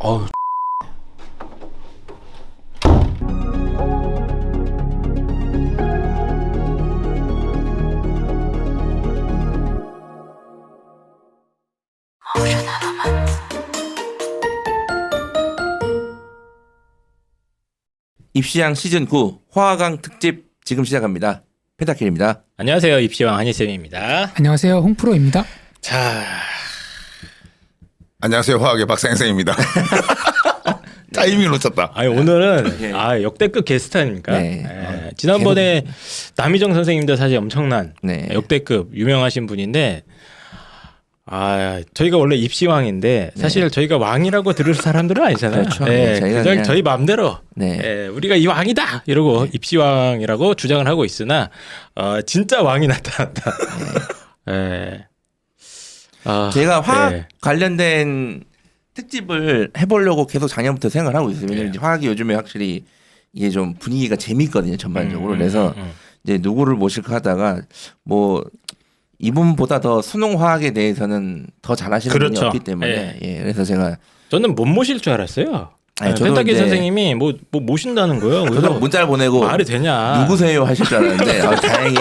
어우. 입시왕 시즌 9 화강 특집 지금 시작합니다. 펜타킬입니다. 안녕하세요. 입시왕 한희쌤입니다. 안녕하세요. 홍프로입니다. 자, 안녕하세요. 화학의 박상생입니다. 타이밍을 놓쳤다. 아니 오늘은 네. 역대급 게스트 아닙니까? 네. 지난번에 남희정 선생님도 사실 엄청난 네. 역대급 유명하신 분인데 저희가 원래 입시왕인데 사실 저희가 왕이라고 들을 사람들은 아니잖아요. 그렇죠. 네, 저희가 그냥 그냥- 저희 마음대로 네. 우리가 이 왕이다 이러고 입시왕이라고 주장을 하고 있으나 진짜 왕이 나타났다. 네. 제가 화학 네. 관련된 특집을 해보려고 계속 작년부터 생각을 하고 있어요. 왜냐면 네. 이제 화학이 요즘에 확실히 이게 좀 분위기가 재밌거든요. 전반적으로. 그래서 이제 누구를 모실까 하다가 뭐 이분보다 더 수능 화학에 대해서는 더 잘하시는 그렇죠. 분이 없기 때문에 예. 그래서 제가 저는 못 모실 줄 알았어요. 아니, 저도 펜타키 이제- 선생님이 뭐 모신다는 거예요. 저도 그래서 문자를 보내고 말이 되냐? 누구세요 하실 줄 알았는데 다행히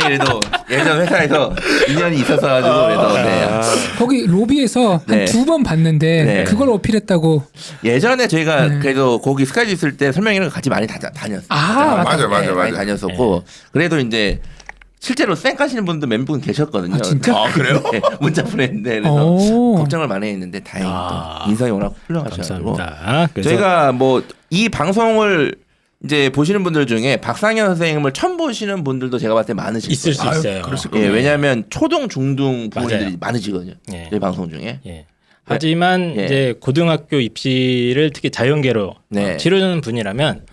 그래도 예전 회사에서 인연이 있었어가지고 그래도 네. 거기 로비에서 네. 한 두 번 봤는데 네. 그걸 어필했다고. 예전에 저희가 네. 그래도 거기 스카이즈 있을 때 설명회를 같이 많이 다녔어요. 아, 맞아. 많이 다녔었고 그래도 이제 실제로 쌩 까시는 분도 몇 분 계셨거든요. 아, 진짜? 그래요? 네, 문자 보냈는데 그래서 오. 걱정을 많이 했는데 다행히 또 인성이 워낙 훌륭하셔가지고 감사합니다. 그래서 저희가 뭐 이 방송을 이제 보시는 분들 중에 박상현 선생님을 처음 보시는 분들도 제가 봤을 때 많으실 있을 수 거예요. 있어요. 그랬을 예, 왜냐하면 초등 중등 부모님들이 맞아요. 많으시거든요. 예. 저희 방송 중에. 예. 하지만 예. 이제 고등학교 입시를 특히 자연계로 네. 치르는 분이라면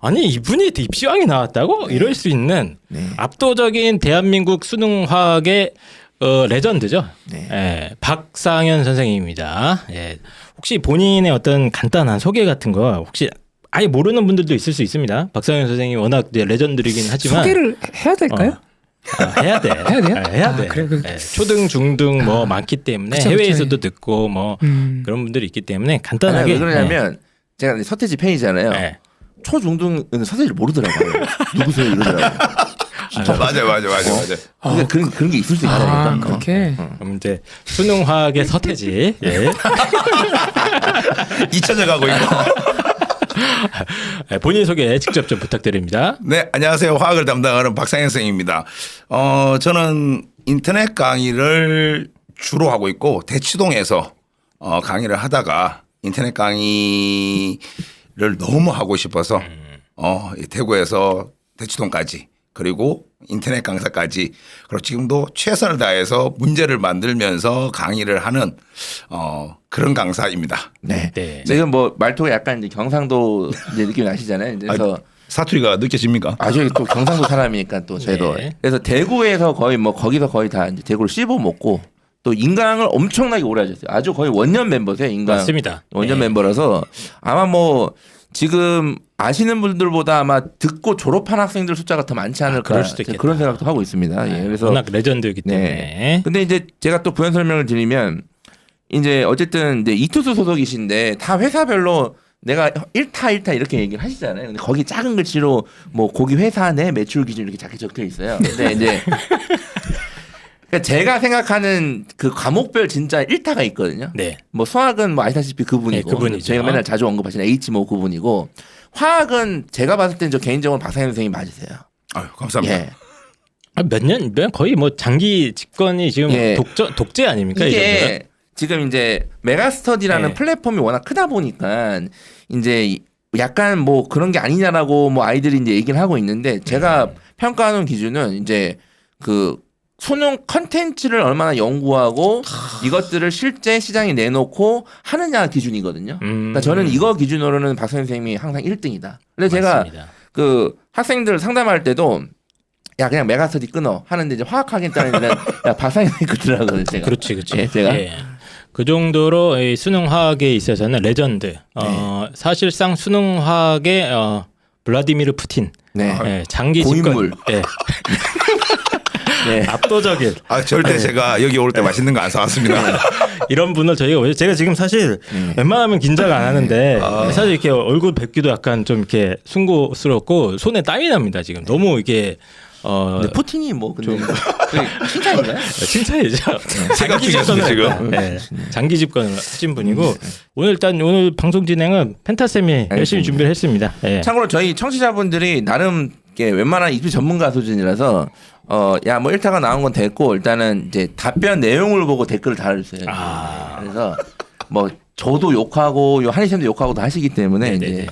아니 이분이 입시왕이 나왔다고 이럴 수 있는 네. 압도적인 대한민국 수능화학의 레전드죠. 네. 예, 박상현 선생님입니다. 예, 혹시 본인의 어떤 간단한 소개 같은 거 혹시 아예 모르는 분들도 있을 수 있습니다. 박상현 선생님이 워낙 이제 레전드이긴 하지만 소개를 해야 될까요? 해야 돼. 해야 돼요? 해야 아, 돼. 그래, 그- 예, 초등, 중등 뭐 많기 때문에 그쵸, 해외에서도 그쵸. 듣고 뭐 그런 분들이 있기 때문에 아니, 간단하게. 왜 그러냐면 제가 이제 서태지 팬이잖아요. 예. 초중등은 서태지를 모르더라고요. 누구세요 이러더라고요. 맞아요. 그러니까 그런 게 있을 수 있다니까. 아, 그렇게. 그럼 이제 수능화학의 서태지. 예. 잊혀져가고 있고. 예, 본인 소개 직접 좀 부탁드립니다. 네, 안녕하세요. 화학을 담당하는 박상현 선생님입니다. 저는 인터넷 강의를 주로 하고 있고 대치동에서 강의를 하다가 인터넷 강의를 너무 하고 싶어서 이 대구에서 대치동까지 그리고 인터넷 강사까지 그리고 지금도 최선을 다해서 문제를 만들면서 강의를 하는 그런 강사입니다. 네. 네. 지금 뭐 말투가 약간 이제 경상도 이제 느낌이 나시잖아요. 그래서 사투리가 느껴집니까? 아주 또 경상도 사람이니까 또 저희도 네. 그래서 대구에서 거의 뭐 거기서 거의 다 이제 대구를 씹어 먹고 또 인강을 엄청나게 오래 하셨어요. 아주 거의 원년 멤버세요. 인강 맞습니다. 원년 네. 멤버라서 아마 뭐 지금 아시는 분들보다 아마 듣고 졸업한 학생들 숫자가 더 많지 않을까 그럴 수도 있겠다. 그런 생각도 하고 있습니다. 예, 그래서 워낙 레전드이기 때문에. 네. 근데 이제 제가 또 부연 설명을 드리면 이제 어쨌든 이제 이투스 소속이신데 다 회사별로 내가 1타 이렇게 얘기를 하시잖아요. 근데 거기 작은 글씨로 뭐 거기 회사 내 매출 기준 이렇게 작게 적혀 있어요. 근데 이제 그러니까 제가 생각하는 그 과목별 진짜 1타가 있거든요. 네. 뭐 수학은 뭐 아시다시피 그분이고 네, 그분이죠. 제가 맨날 자주 언급하시는 H 뭐 그분이고 화학은 제가 봤을 때는 저 개인적으로 박상현 선생님 맞으세요. 아유, 감사합니다. 예. 몇 년 거의 뭐 장기 집권이 지금 예. 독재 아닙니까 이 정도면? 이게 지금 이제 메가스터디라는 네. 플랫폼이 워낙 크다 보니까 이제 약간 뭐 그런 게 아니냐라고 뭐 아이들이 이제 얘기를 하고 있는데 제가 평가하는 기준은 이제 그 수능 컨텐츠를 얼마나 연구하고 이것들을 실제 시장에 내놓고 하느냐 기준이거든요. 그러니까 저는 이거 기준으로는 박사님 선생님이 항상 1등이다. 근데 제가 맞습니다. 그 학생들 상담할 때도 야 그냥 메가스터디 끊어 하는데 이제 화학하겠다는 애들은 야 박사님 선생님 끊으라고 제가. 그렇지. 예, 제가 그 정도로 이 수능화학에 있어서는 레전드. 사실상 수능화학의 블라디미르 푸틴. 네. 예, 장기 고인물. 집권. 예. 네. 압도적인 절대 제가 여기 올 때 맛있는 거 안 사왔습니다. 이런 분을 저희가 제가 지금 사실 웬만하면 긴장 안 하는데 사실 이렇게 얼굴 뵙기도 약간 좀 이렇게 숭고스럽고 손에 땀이 납니다 지금 너무 이게 근데 푸틴이 뭐 근데 칭찬인가요? 칭찬이죠. 장기 집권을 집권을 지금. 네. 장기 집권을 하신 분이고 오늘 일단 오늘 방송 진행은 펜타쌤이 열심히 준비를 했습니다. 네. 참고로 저희 청취자분들이 나름 이렇게 웬만한 입시 전문가 수준이라서 야 뭐 1타가 나온 건 됐고 일단은 이제 답변 내용을 보고 댓글을 달아주세요. 그래서 뭐 저도 욕하고 한희쌤도 욕하고 다 하시기 때문에 이제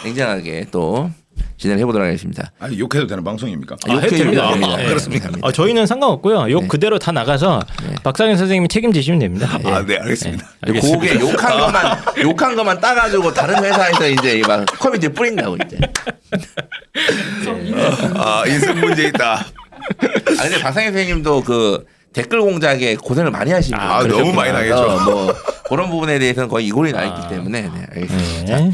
냉정하게 또 진행을 해보도록 하겠습니다. 아니 욕해도 되는 방송입니까? 해도 됩니다. 그렇습니까? 저희는 상관없고요. 욕 그대로 다 나가서 박상현 선생님이 책임지시면 됩니다. 예. 네 알겠습니다. 그게 욕한 것만 따가지고 다른 회사에서 이제 막 커뮤니티에 뿌린다고 이제. 인성 문제 있다. 근데 박상현 선생님도 그 댓글 공작에 고생을 많이 하십니다. 너무 많이 나겠죠. 뭐 그런 부분에 대해서는 거의 이골이 나 있기 때문에 네, 알겠습니다. 네.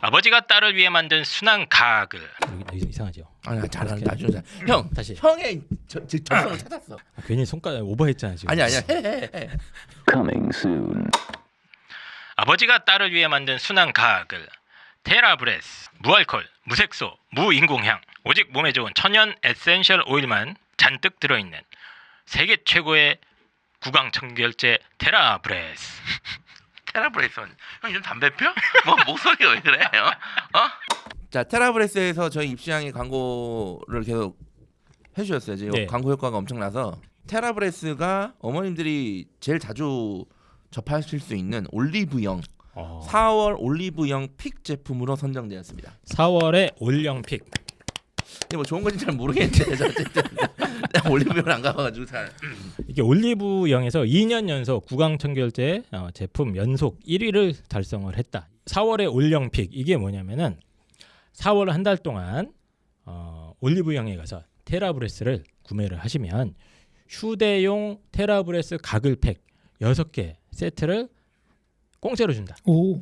아버지가 딸을 위해 만든 순한 가글. 이상하죠. 아니 잘한다 아주 잘. 형 다시. 형의 적성을 찾았어. 괜히 손가락 오버했잖아 지금. 아니야 해. Coming soon. 아버지가 딸을 위해 만든 순한 가글. 테라브레스. 무알콜, 무색소, 무인공향. 오직 몸에 좋은 천연 에센셜 오일만 잔뜩 들어있는 세계 최고의 구강 청결제 테라브레스. 테라브레스 형 요즘 담배 펴? 뭐 목소리가 왜 그래? 자 테라브레스에서 저희 입시왕의 광고를 계속 해주셨어요. 지금 네. 광고 효과가 엄청나서 테라브레스가 어머님들이 제일 자주 접하실 수 있는 올리브영 4월 올리브영 픽 제품으로 선정되었습니다. 4월에 올영픽. 근데 뭐 좋은 건지 잘 모르겠는데 어쨌든 내가 올리브영을 안 가봐가지고 잘. 이게 올리브영에서 2년 연속 구강 청결제 제품 연속 1위를 달성을 했다. 4월에 올영픽 이게 뭐냐면은 4월 한 달 동안 올리브영에 가서 테라브레스를 구매를 하시면 휴대용 테라브레스 가글팩 6개 세트를 공짜로 준다. 오.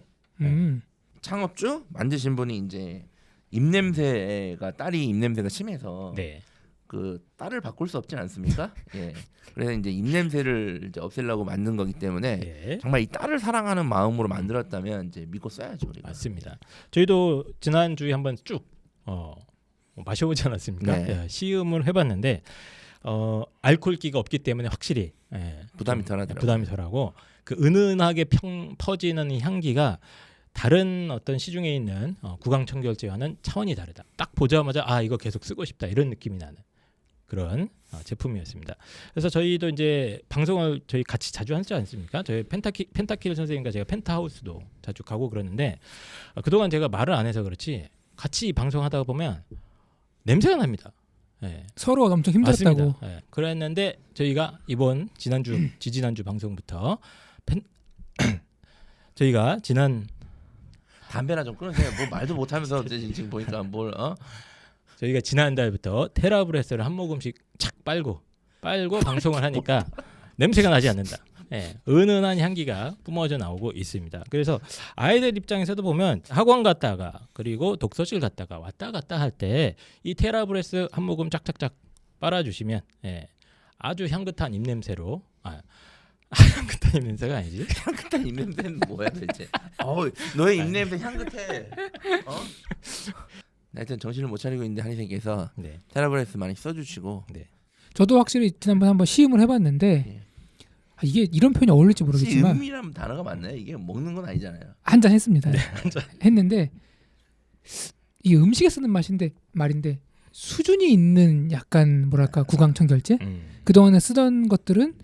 창업주 만드신 분이 이제 입냄새가 딸이 입냄새가 심해서 네. 그 딸을 바꿀 수 없지 않습니까? 예. 그래서 이제 입냄새를 이제 없애려고 만든 거기 때문에 네. 정말 이 딸을 사랑하는 마음으로 만들었다면 이제 믿고 써야죠 우리가. 맞습니다. 저희도 지난주에 한번 쭉 마셔보지 않았습니까? 네. 예, 시음을 해봤는데 알코올기가 없기 때문에 확실히 부담이 덜하더라고요. 부담이 덜하고 그 은은하게 퍼지는 이 향기가 다른 어떤 시중에 있는 구강 청결제와는 차원이 다르다. 딱 보자마자 이거 계속 쓰고 싶다 이런 느낌이 나는 그런 제품이었습니다. 그래서 저희도 이제 방송을 저희 같이 자주 하지 않습니까? 저희 펜타킬 선생님과 제가 펜타하우스도 자주 가고 그러는데 그동안 제가 말을 안 해서 그렇지 같이 방송하다 보면 냄새가 납니다. 네. 서로 엄청 힘들었다고. 맞습니다. 네. 그랬는데 저희가 이번 지지난주 방송부터 저희가 담배나 좀 끊으세요. 뭐 말도 못하면서 지금 보니까 저희가 지난달부터 테라브레스를 한 모금씩 착 빨고 방송을 하니까 냄새가 나지 않는다. 예, 은은한 향기가 뿜어져 나오고 있습니다. 그래서 아이들 입장에서도 보면 학원 갔다가 그리고 독서실 갔다가 왔다 갔다 할 때 이 테라브레스 한 모금 짝짝짝 빨아주시면 아주 향긋한 입냄새로 향긋한 입냄새가 아니지? 향긋한 입냄새는 뭐야 도대체? 너의 입냄새 향긋해. 하여튼 정신을 못 차리고 있는데 한희생께서 네. 테라브레스 많이 써주시고. 저도 확실히 지난번에 한번 시음을 해봤는데 이게 이런 표현이 어울릴지 모르겠지만 시음이라는 단어가 맞나요? 이게 먹는 건 아니잖아요. 한 잔 했습니다. 했는데 이 음식에 쓰는 말인데 수준이 있는 약간 뭐랄까 구강 청결제. 그동안에 쓰던 것들은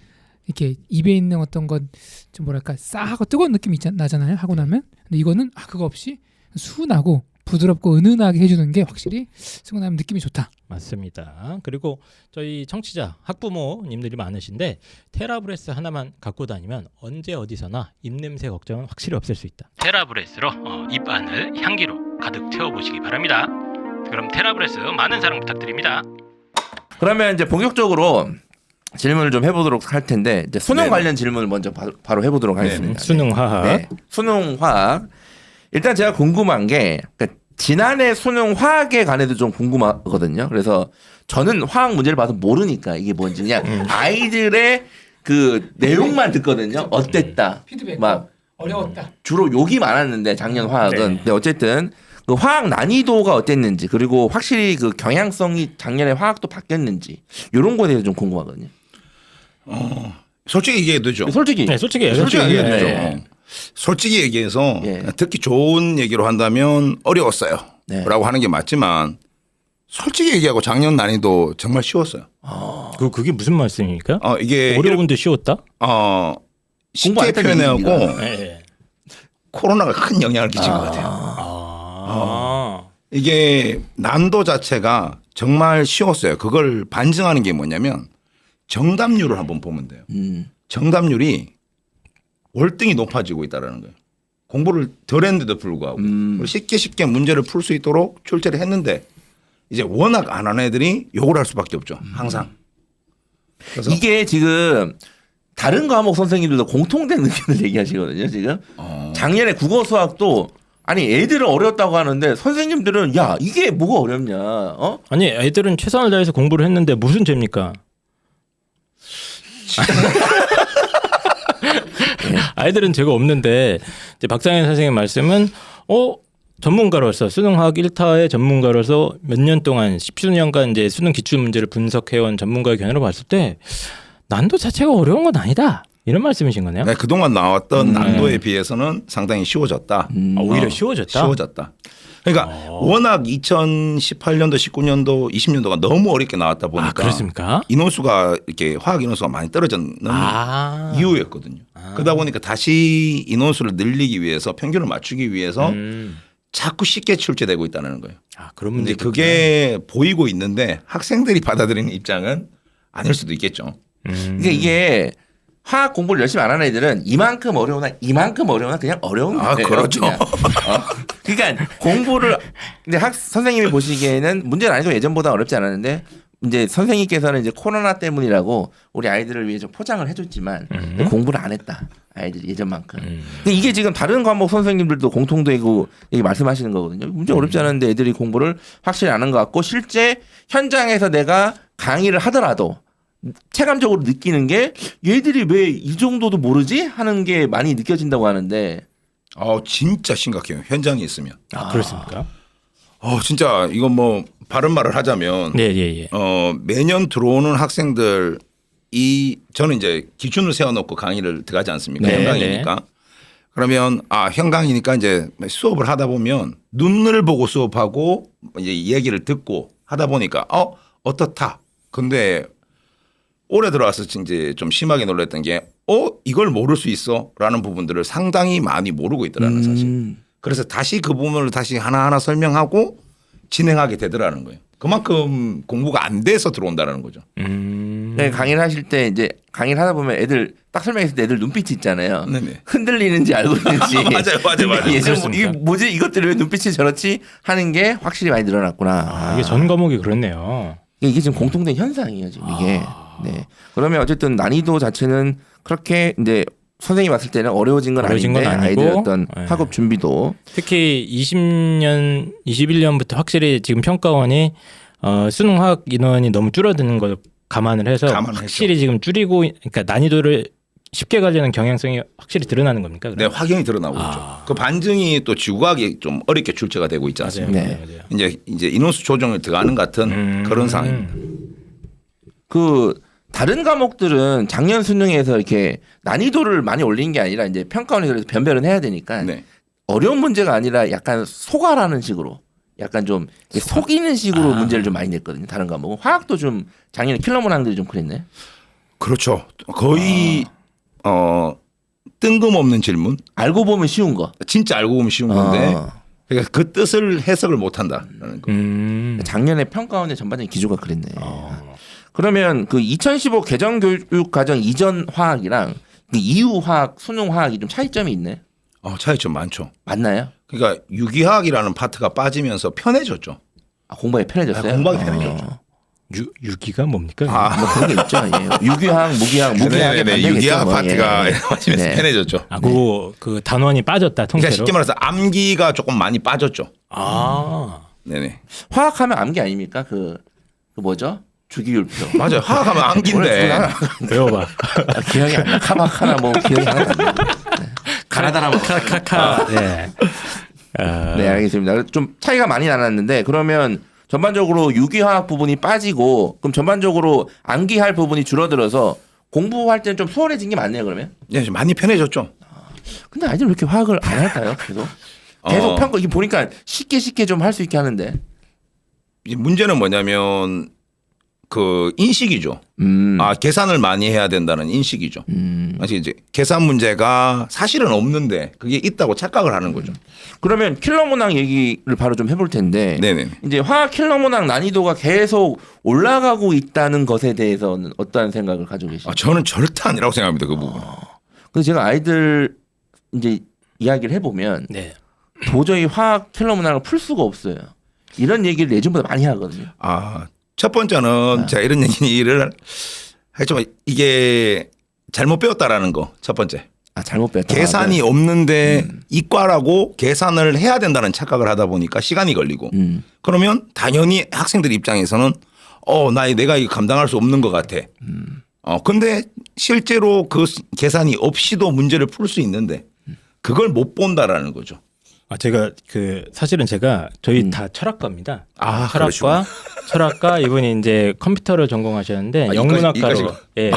이렇게 입에 있는 어떤 건 좀 뭐랄까 싸하고 뜨거운 느낌이 나잖아요. 하고 나면. 근데 이거는 그거 없이 순하고 부드럽고 은은하게 해주는 게 확실히 쓰고 나면 느낌이 좋다. 맞습니다. 그리고 저희 청취자 학부모님들이 많으신데 테라브레스 하나만 갖고 다니면 언제 어디서나 입냄새 걱정은 확실히 없앨 수 있다. 테라브레스로 입안을 향기로 가득 채워보시기 바랍니다. 그럼 테라브레스 많은 사랑 부탁드립니다. 그러면 이제 본격적으로 질문을 좀 해보도록 할 텐데 이제 수능 네. 관련 질문을 먼저 바로 해보도록 하겠습니다. 수능화학. 네. 수능화학. 일단 제가 궁금한 게 그러니까 지난해 수능 화학에 관해도 좀 궁금하거든요. 그래서 저는 화학 문제를 봐서 모르니까 이게 뭔지 그냥 아이들의 그 내용만 듣거든요. 어땠다. 피드백. 막 어려웠다. 주로 욕이 많았는데 작년 화학은. 네. 근데 어쨌든 그 화학 난이도가 어땠는지 그리고 확실히 그 경향성이 작년에 화학도 바뀌었는지 이런 거에 대해서 좀 궁금하거든요. 솔직히 얘기해도 되죠. 솔직히 네, 솔직히 솔직히 얘기해요. 얘기해도 네. 되죠. 솔직히 얘기해서 예. 듣기 좋은 얘기로 한다면 어려웠어요. 네. 라고 하는 게 맞지만 솔직히 얘기하고 작년 난이도 정말 쉬웠어요. 그게 무슨 말씀입니까? 이게 어려운데 쉬웠다? 공부 안 쉽게 했다는 표현하고 얘기가. 네. 코로나가 큰 영향을 끼친 것 같아요. 이게 난도 자체가 정말 쉬웠어요. 그걸 반증하는 게 뭐냐면 정답률을 한번 보면 돼요. 정답률이 월등히 높아지고 있다는 거예요. 공부를 덜 했는데도 불구하고 쉽게 문제를 풀 수 있도록 출제를 했는데 이제 워낙 안 하는 애들이 욕을 할 수밖에 없죠. 항상. 그래서 이게 지금 다른 과목 선생님들도 공통된 의견을 얘기하시거든요. 지금 작년에 국어 수학도 아니 애들은 어려웠다고 하는데 선생님들은 야 이게 뭐가 어렵냐? 어? 아니 애들은 최선을 다해서 공부를 했는데 무슨 죄입니까? 아이들은 죄가 없는데 이제 박상현 선생님 말씀은 전문가로서 수능화학 1타의 전문가로서 몇 년 동안 10수년간 이제 수능 기출 문제를 분석해온 전문가의 견해로 봤을 때 난도 자체가 어려운 건 아니다. 이런 말씀이신 거네요. 네, 그동안 나왔던 난도에 비해서는 상당히 쉬워졌다. 오히려 쉬워졌다. 쉬워졌다. 그러니까 워낙 2018년도, 19년도, 20년도가 너무 어렵게 나왔다 보니까 그렇습니까? 인원수가 이렇게 화학 인원수가 많이 떨어지는 이유였거든요. 그러다 보니까 다시 인원수를 늘리기 위해서 평균을 맞추기 위해서 자꾸 쉽게 출제되고 있다는 거예요. 그런 근데 문제 그게 보이고 있는데 학생들이 받아들이는 입장은 아닐 수도 있겠죠. 그러니까 이게 화학 공부를 열심히 안 하는 애들은 이만큼 어려우나 그냥 어려운 거예요. 그렇죠. 그냥. 그러니까 공부를 근데 선생님이 보시기에는 문제는 아니고 예전보다 어렵지 않았는데 이제 선생님께서는 이제 코로나 때문이라고 우리 아이들을 위해 좀 포장을 해줬지만 공부를 안 했다. 아이들이 예전만큼. 근데 이게 지금 다른 과목 선생님들도 공통되고 얘기 말씀하시는 거거든요. 문제 어렵지 않은데 애들이 공부를 확실히 안 한 것 같고 실제 현장에서 내가 강의를 하더라도 체감적으로 느끼는 게 얘들이 왜 이 정도도 모르지 하는 게 많이 느껴진다고 하는데 진짜 심각해요. 현장에 있으면. 그렇습니까? 진짜 이건 뭐 바른 말을 하자면 네. 매년 들어오는 학생들이 저는 이제 기준을 세워놓고 강의를 들어가지 않습니까? 네, 현강이니까. 그러면 현강이니까 이제 수업을 하다 보면 눈을 보고 수업하고 이제 얘기를 듣고 하다 보니까 어떻다. 근데 올해 들어와서 이제 좀 심하게 놀랐던 게 이걸 모를 수 있어라는 부분들을 상당히 많이 모르고 있더라는 사실. 그래서 다시 그 부분을 다시 하나하나 설명하고 진행하게 되더라는 거예요. 그만큼 공부가 안 돼서 들어온다는 거죠. 네, 강의를 하실 때 이제 강의를 하다 보면 애들 딱 설명했을 때 애들 눈빛이 있잖아요. 네네. 흔들리는지 알고 있는지. 맞아요. 예전 이게 뭐지 이것들이 왜 눈빛이 저렇지 하는 게 확실히 많이 늘어났구나. 이게 전 과목이 그렇네요. 이게 지금 공통된 현상이에요 지금 이게. 네. 그러면 어쨌든 난이도 자체는 그렇게 이제 선생님이 봤을 때는 어려워진 건 어려워진 아닌데 건 아니고, 아이들 어떤 네. 학업 준비도 특히 20년, 21년부터 확실히 지금 평가원이 수능화학 인원이 너무 줄어드는 걸 감안을 해서 감안했죠. 확실히 지금 줄이고 그러니까 난이도를 쉽게 가려는 경향성이 확실히 드러나는 겁니까? 네, 확연히 드러나고 있죠. 그 반증이 또 지구과학이 좀 어렵게 출제가 되고 있지 않습니까? 맞아요. 이제 인원수 조정을 들어가는 같은 그런 상황입니다. 그 다른 과목들은 작년 수능에서 이렇게 난이도를 많이 올린 게 아니라 이제 평가원이 그래서 변별은 해야 되니까 네. 어려운 문제가 아니라 약간 속아라는 식으로 약간 좀 속이는 식으로 문제를 좀 많이 냈거든요. 다른 과목은 화학도 좀 작년에 킬러 문항들이 좀 그랬네. 그렇죠. 거의 뜬금없는 질문. 알고 보면 쉬운 거. 진짜 알고 보면 쉬운 건데 그러니까 그 뜻을 해석을 못한다라는 거. 작년에 평가원의 전반적인 기조가 그랬네. 그러면 그 2015 개정교육과정 이전 화학이랑 그 이후 화학, 수능 화학이 좀 차이점이 있네. 차이점 많죠. 맞나요? 그러니까 유기화학이라는 파트가 빠지면서 편해졌죠. 공부하기 편해졌어요? 공부하기 편해졌죠. 유기가 뭡니까? 뭐 그런 게 있죠. 예. 유기학, 무기학의 네네네. 반대겠죠. 유기학 뭐. 파트가 예. 마침에서 네. 편해졌죠. 아, 그 단원이 빠졌다 그러니까 통째로. 쉽게 말해서 암기가 조금 많이 빠졌죠. 아, 네네. 화학하면 암기 아닙니까? 그 뭐죠? 주기율표. 맞아요. 화학하면 암기인데. 외워봐. 기억이 안 나. 카마카나 뭐 기억이 안 나. 가나다라 뭐. 카카카. 네. 네, 알겠습니다. 좀 차이가 많이 나눴는데 그러면 전반적으로 유기화학 부분이 빠지고 그럼 전반적으로 암기할 부분이 줄어들어서 공부할 때는 좀 수월해진 게 맞네요, 그러면? 예, 좀 많이 편해졌죠. 근데 아이들 왜 이렇게 화학을 안 할까요? 계속 평가 이게 보니까 쉽게 좀 할 수 있게 하는데. 이제 문제는 뭐냐면 그 인식이죠. 아, 계산을 많이 해야 된다는 인식이죠. 사실 이제 계산 문제가 사실은 없는데 그게 있다고 착각을 하는 거죠. 그러면 킬러 문항 얘기를 바로 좀 해볼 텐데. 네네. 이제 화학 킬러 문항 난이도가 계속 올라가고 있다는 것에 대해서는 어떠한 생각을 가지고 계십니까? 저는 절대 아니라고 생각합니다. 그 부분. 그래서 제가 아이들 이제 이야기를 해보면 네. 도저히 화학 킬러 문항을 풀 수가 없어요. 이런 얘기를 예전보다 많이 하거든요. 아, 첫 번째는 제가 이런 얘기를 했지만 이게 잘못 배웠다라는 거 첫 번째. 아, 잘못 배웠다. 계산이 없는데 이과라고 계산을 해야 된다는 착각을 하다 보니까 시간이 걸리고 그러면 당연히 학생들 입장에서는 내가 이거 감당할 수 없는 것 같아. 근데 실제로 그 계산이 없이도 문제를 풀 수 있는데 그걸 못 본다라는 거죠. 아, 제가 사실은 제가 저희 다 철학과입니다. 아, 철학과 이분이 이제 컴퓨터를 전공하셨는데 아, 영문학과로 이까지가. 예.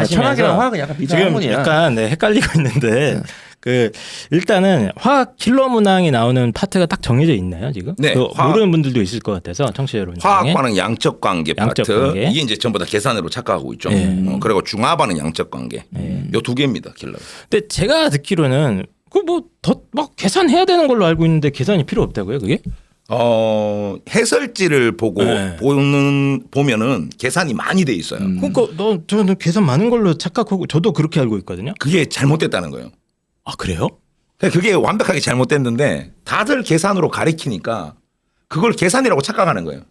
철학이랑 화학은 약간 비슷한 지금 학문이야. 약간 헷갈리고 있는데 일단은 화학 킬러 문항이 나오는 파트가 딱 정해져 있나요 지금? 네, 모르는 분들도 있을 것 같아서 청취자 여러분 중에. 화학과는 양적 관계 양적 파트 관계. 이게 이제 전부 다 계산으로 착각하고 있죠. 그리고 중화반은 양적 관계. 요 두 개입니다. 킬러. 근데 제가 듣기로는 막 계산해야 되는 걸로 알고 있는데 계산이 필요 없다고요 그게? 해설지를 보고 네. 보면은 계산이 많이 돼 있어요. 그러니까 저는 계산 많은 걸로 착각하고 저도 그렇게 알고 있거든요. 그게 잘못됐다는 거예요. 아 그래요? 그게 완벽하게 잘못됐는데 다들 계산으로 가리키니까 그걸 계산이라고 착각하는 거예요.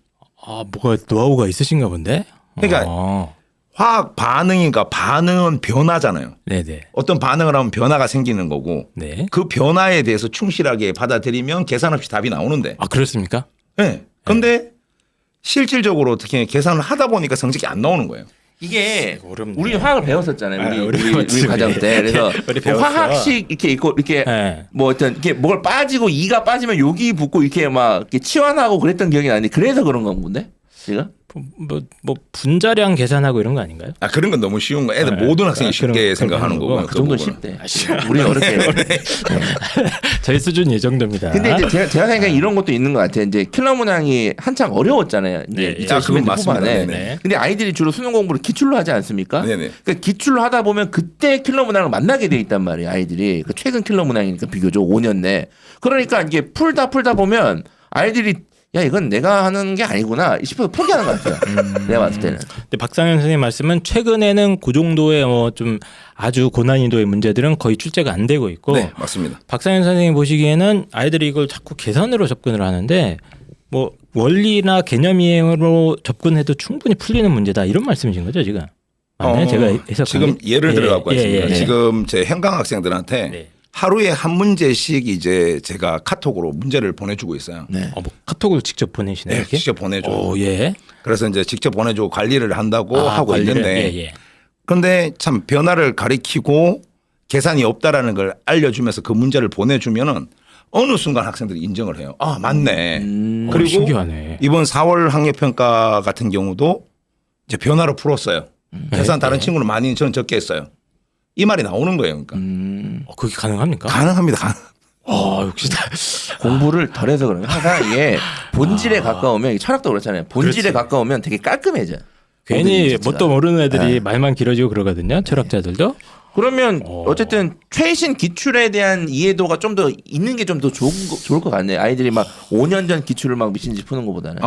아 뭐가 노하우가 있으신가 본데? 그러니까 화학 반응이니까 반응은 변화잖아요. 네네. 어떤 반응을 하면 변화가 생기는 거고 네. 그 변화에 대해서 충실하게 받아들이면 계산 없이 답이 나오는데. 아 그렇습니까? 네. 근데 실질적으로 어떻게 계산을 하다 보니까 성적이 안 나오는 거예요. 이게 어렵네. 우리 화학을 배웠었잖아요. 우리 우리 과정 때. 그래서 우리 뭐 배웠어. 화학식 이렇게 있고 이렇게 네. 뭐 어떤 이렇게 뭘 빠지고 이가 빠지면 여기 붙고 이렇게 막 이렇게 치환하고 그랬던 기억이 나는데 그래서 그런 건 건데 지금? 뭐 분자량 계산하고 이런 거 아닌가요? 아 그런 건 너무 쉬운 거. 애들 네. 모든 학생이 아, 쉽게 그런 생각하는 거고. 거고. 그 정도 쉽대. 우리 어렵게. 저희 수준이 이 정도입니다. 근데 이제 제가 생각에 이런 것도 있는 것 같아요. 이제 킬러 문항이 한창 어려웠잖아요. 이제 네. 2010년대 맞습니다. 후반에. 네네. 근데 아이들이 주로 수능 공부를 기출로 하지 않습니까? 네네. 그러니까 기출로 하다 보면 그때 킬러 문항을 만나게 돼 있단 말이에요. 아이들이. 그 최근 킬러 문항이니까 비교적 5년 내. 그러니까 이게 풀다 보면 아이들이 야 이건 내가 하는 게 아니구나 싶어서 포기하는 것 같아요. 내가 봤을 때는. 근데 박상현 선생님 말씀은 최근에는 그 정도의 좀 아주 고난이도의 문제들은 거의 출제가 안 되고 있고 네, 맞습니다. 박상현 선생님 보시기에는 아이들이 이걸 자꾸 계산으로 접근을 하는데 뭐 원리나 개념 이해로 접근해도 충분히 풀리는 문제다 이런 말씀이신 거죠 지금? 맞나요? 제가 해석한 지금 게? 예를 들어 갖고 있습니다. 예. 지금 제 현강 학생들한테 네. 하루에 한 문제씩 이제 제가 카톡으로 문제를 보내주고 있어요. 네. 뭐 카톡을 직접 보내시나요? 네, 이렇게? 직접 보내줘. 오, 예. 그래서 이제 직접 보내주고 관리를 한다고 아, 하고 관리를? 있는데 예. 그런데 참 변화를 가리키고 계산이 없다라는 걸 알려주면서 그 문제를 보내주면은 어느 순간 학생들이 인정을 해요. 아 맞네. 그리고 신기하네. 이번 4월 학력평가 같은 경우도 이제 변화로 풀었어요. 계산 다른 친구는 많이 저는 적게 했어요. 이 말이 나오는 거예요. 그러니까 그게 가능합니까? 가능합니다. 역시 다. 공부를 덜해서 그러면 항상 이게 본질에 가까우면 이게 철학도 그렇잖아요. 본질에 가까우면 되게 깔끔해져요. 괜히 모든 자체가. 뭣도 모르는 애들이 네. 말만 길어지고 그러거든요. 철학자들도. 그러면 어쨌든 최신 기출에 대한 이해도가 좀 더 있는 게 좀 더 좋을 것 같네요. 아이들이 막 5년 전 기출을 막 미친 듯이 푸는 것보다는.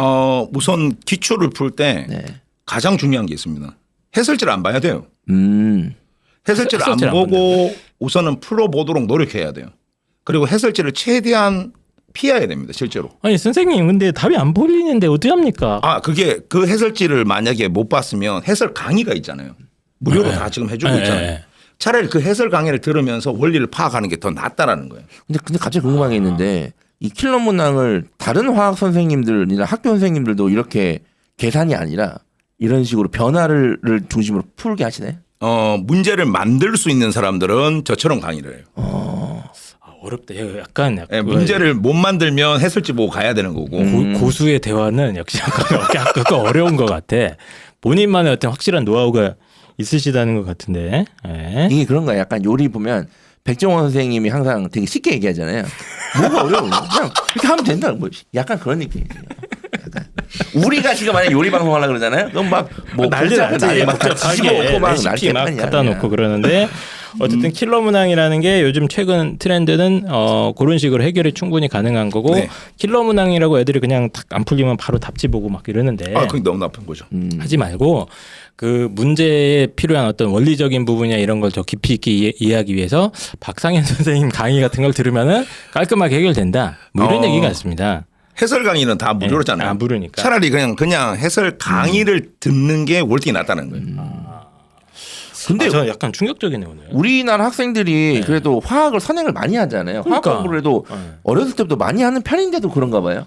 우선 기출을 풀 때 네. 가장 중요한 게 있습니다. 해설지를 안 봐야 돼요. 해설지를 안 해설지를 안 보고 우선은 풀어보도록 노력해야 돼요. 그리고 해설지를 최대한 피해야 됩니다. 실제로. 아니 선생님 근데 답이 안 보이는데 어떻게 합니까? 그게 그 해설지를 만약에 못 봤으면 해설 강의가 있잖아요. 무료로 네. 다 지금 해주고 네. 있잖아요. 차라리 그 해설 강의를 들으면서 원리를 파악하는 게 더 낫다라는 거예요. 근데 갑자기 궁금한 게 있는데 이 킬러 문항을 다른 화학 선생님들이나 학교 선생님들도 이렇게 계산이 아니라 이런 식으로 변화를 중심으로 풀게 하시네. 문제를 만들 수 있는 사람들은 저처럼 강의를 해요. 어렵다. 약간 문제를 못 만들면 해설지 보고 가야 되는 거고. 고수의 대화는 역시 약간 어려운 것 같아. 본인만의 어떤 확실한 노하우가 있으시다는 것 같은데. 네. 이게 그런 거야. 약간 요리 보면 백종원 선생님이 항상 되게 쉽게 얘기하잖아요. 뭐가 어려워? 그냥 이렇게 하면 된다. 뭐 약간 그런 느낌이에요. 약간 우리가 지금 만약 요리 방송 하려 그러잖아요. 그럼 막뭐 난리 나지. 막 집어먹고 막 레시피 막 난리야, 갖다 그냥. 놓고 그러는데 어쨌든 킬러 문항이라는 게 요즘 최근 트렌드는 그런 식으로 해결이 충분히 가능한 거고 네. 킬러 문항이라고 애들이 그냥 탁 안 풀리면 바로 답지 보고 막 이러는데 그게 너무 나쁜 거죠. 하지 말고 그 문제에 필요한 어떤 원리적인 부분이나 이런 걸 더 깊이 있게 이해하기 위해서 박상현 선생님 강의 같은 걸 들으면은 깔끔하게 해결된다. 뭐 이런 얘기가 있습니다. 해설 강의는 다 무료잖아요. 무료니까. 차라리 그냥 해설 강의를 듣는 게 월등히 낫다는 거예요. 근데 저는 약간 충격적이네요 오늘. 우리나라 학생들이 그래도 화학을 선행을 많이 하잖아요. 화학 그러니까. 공부를 해도 어렸을 때부터 많이 하는 편인데도 그런가 봐요.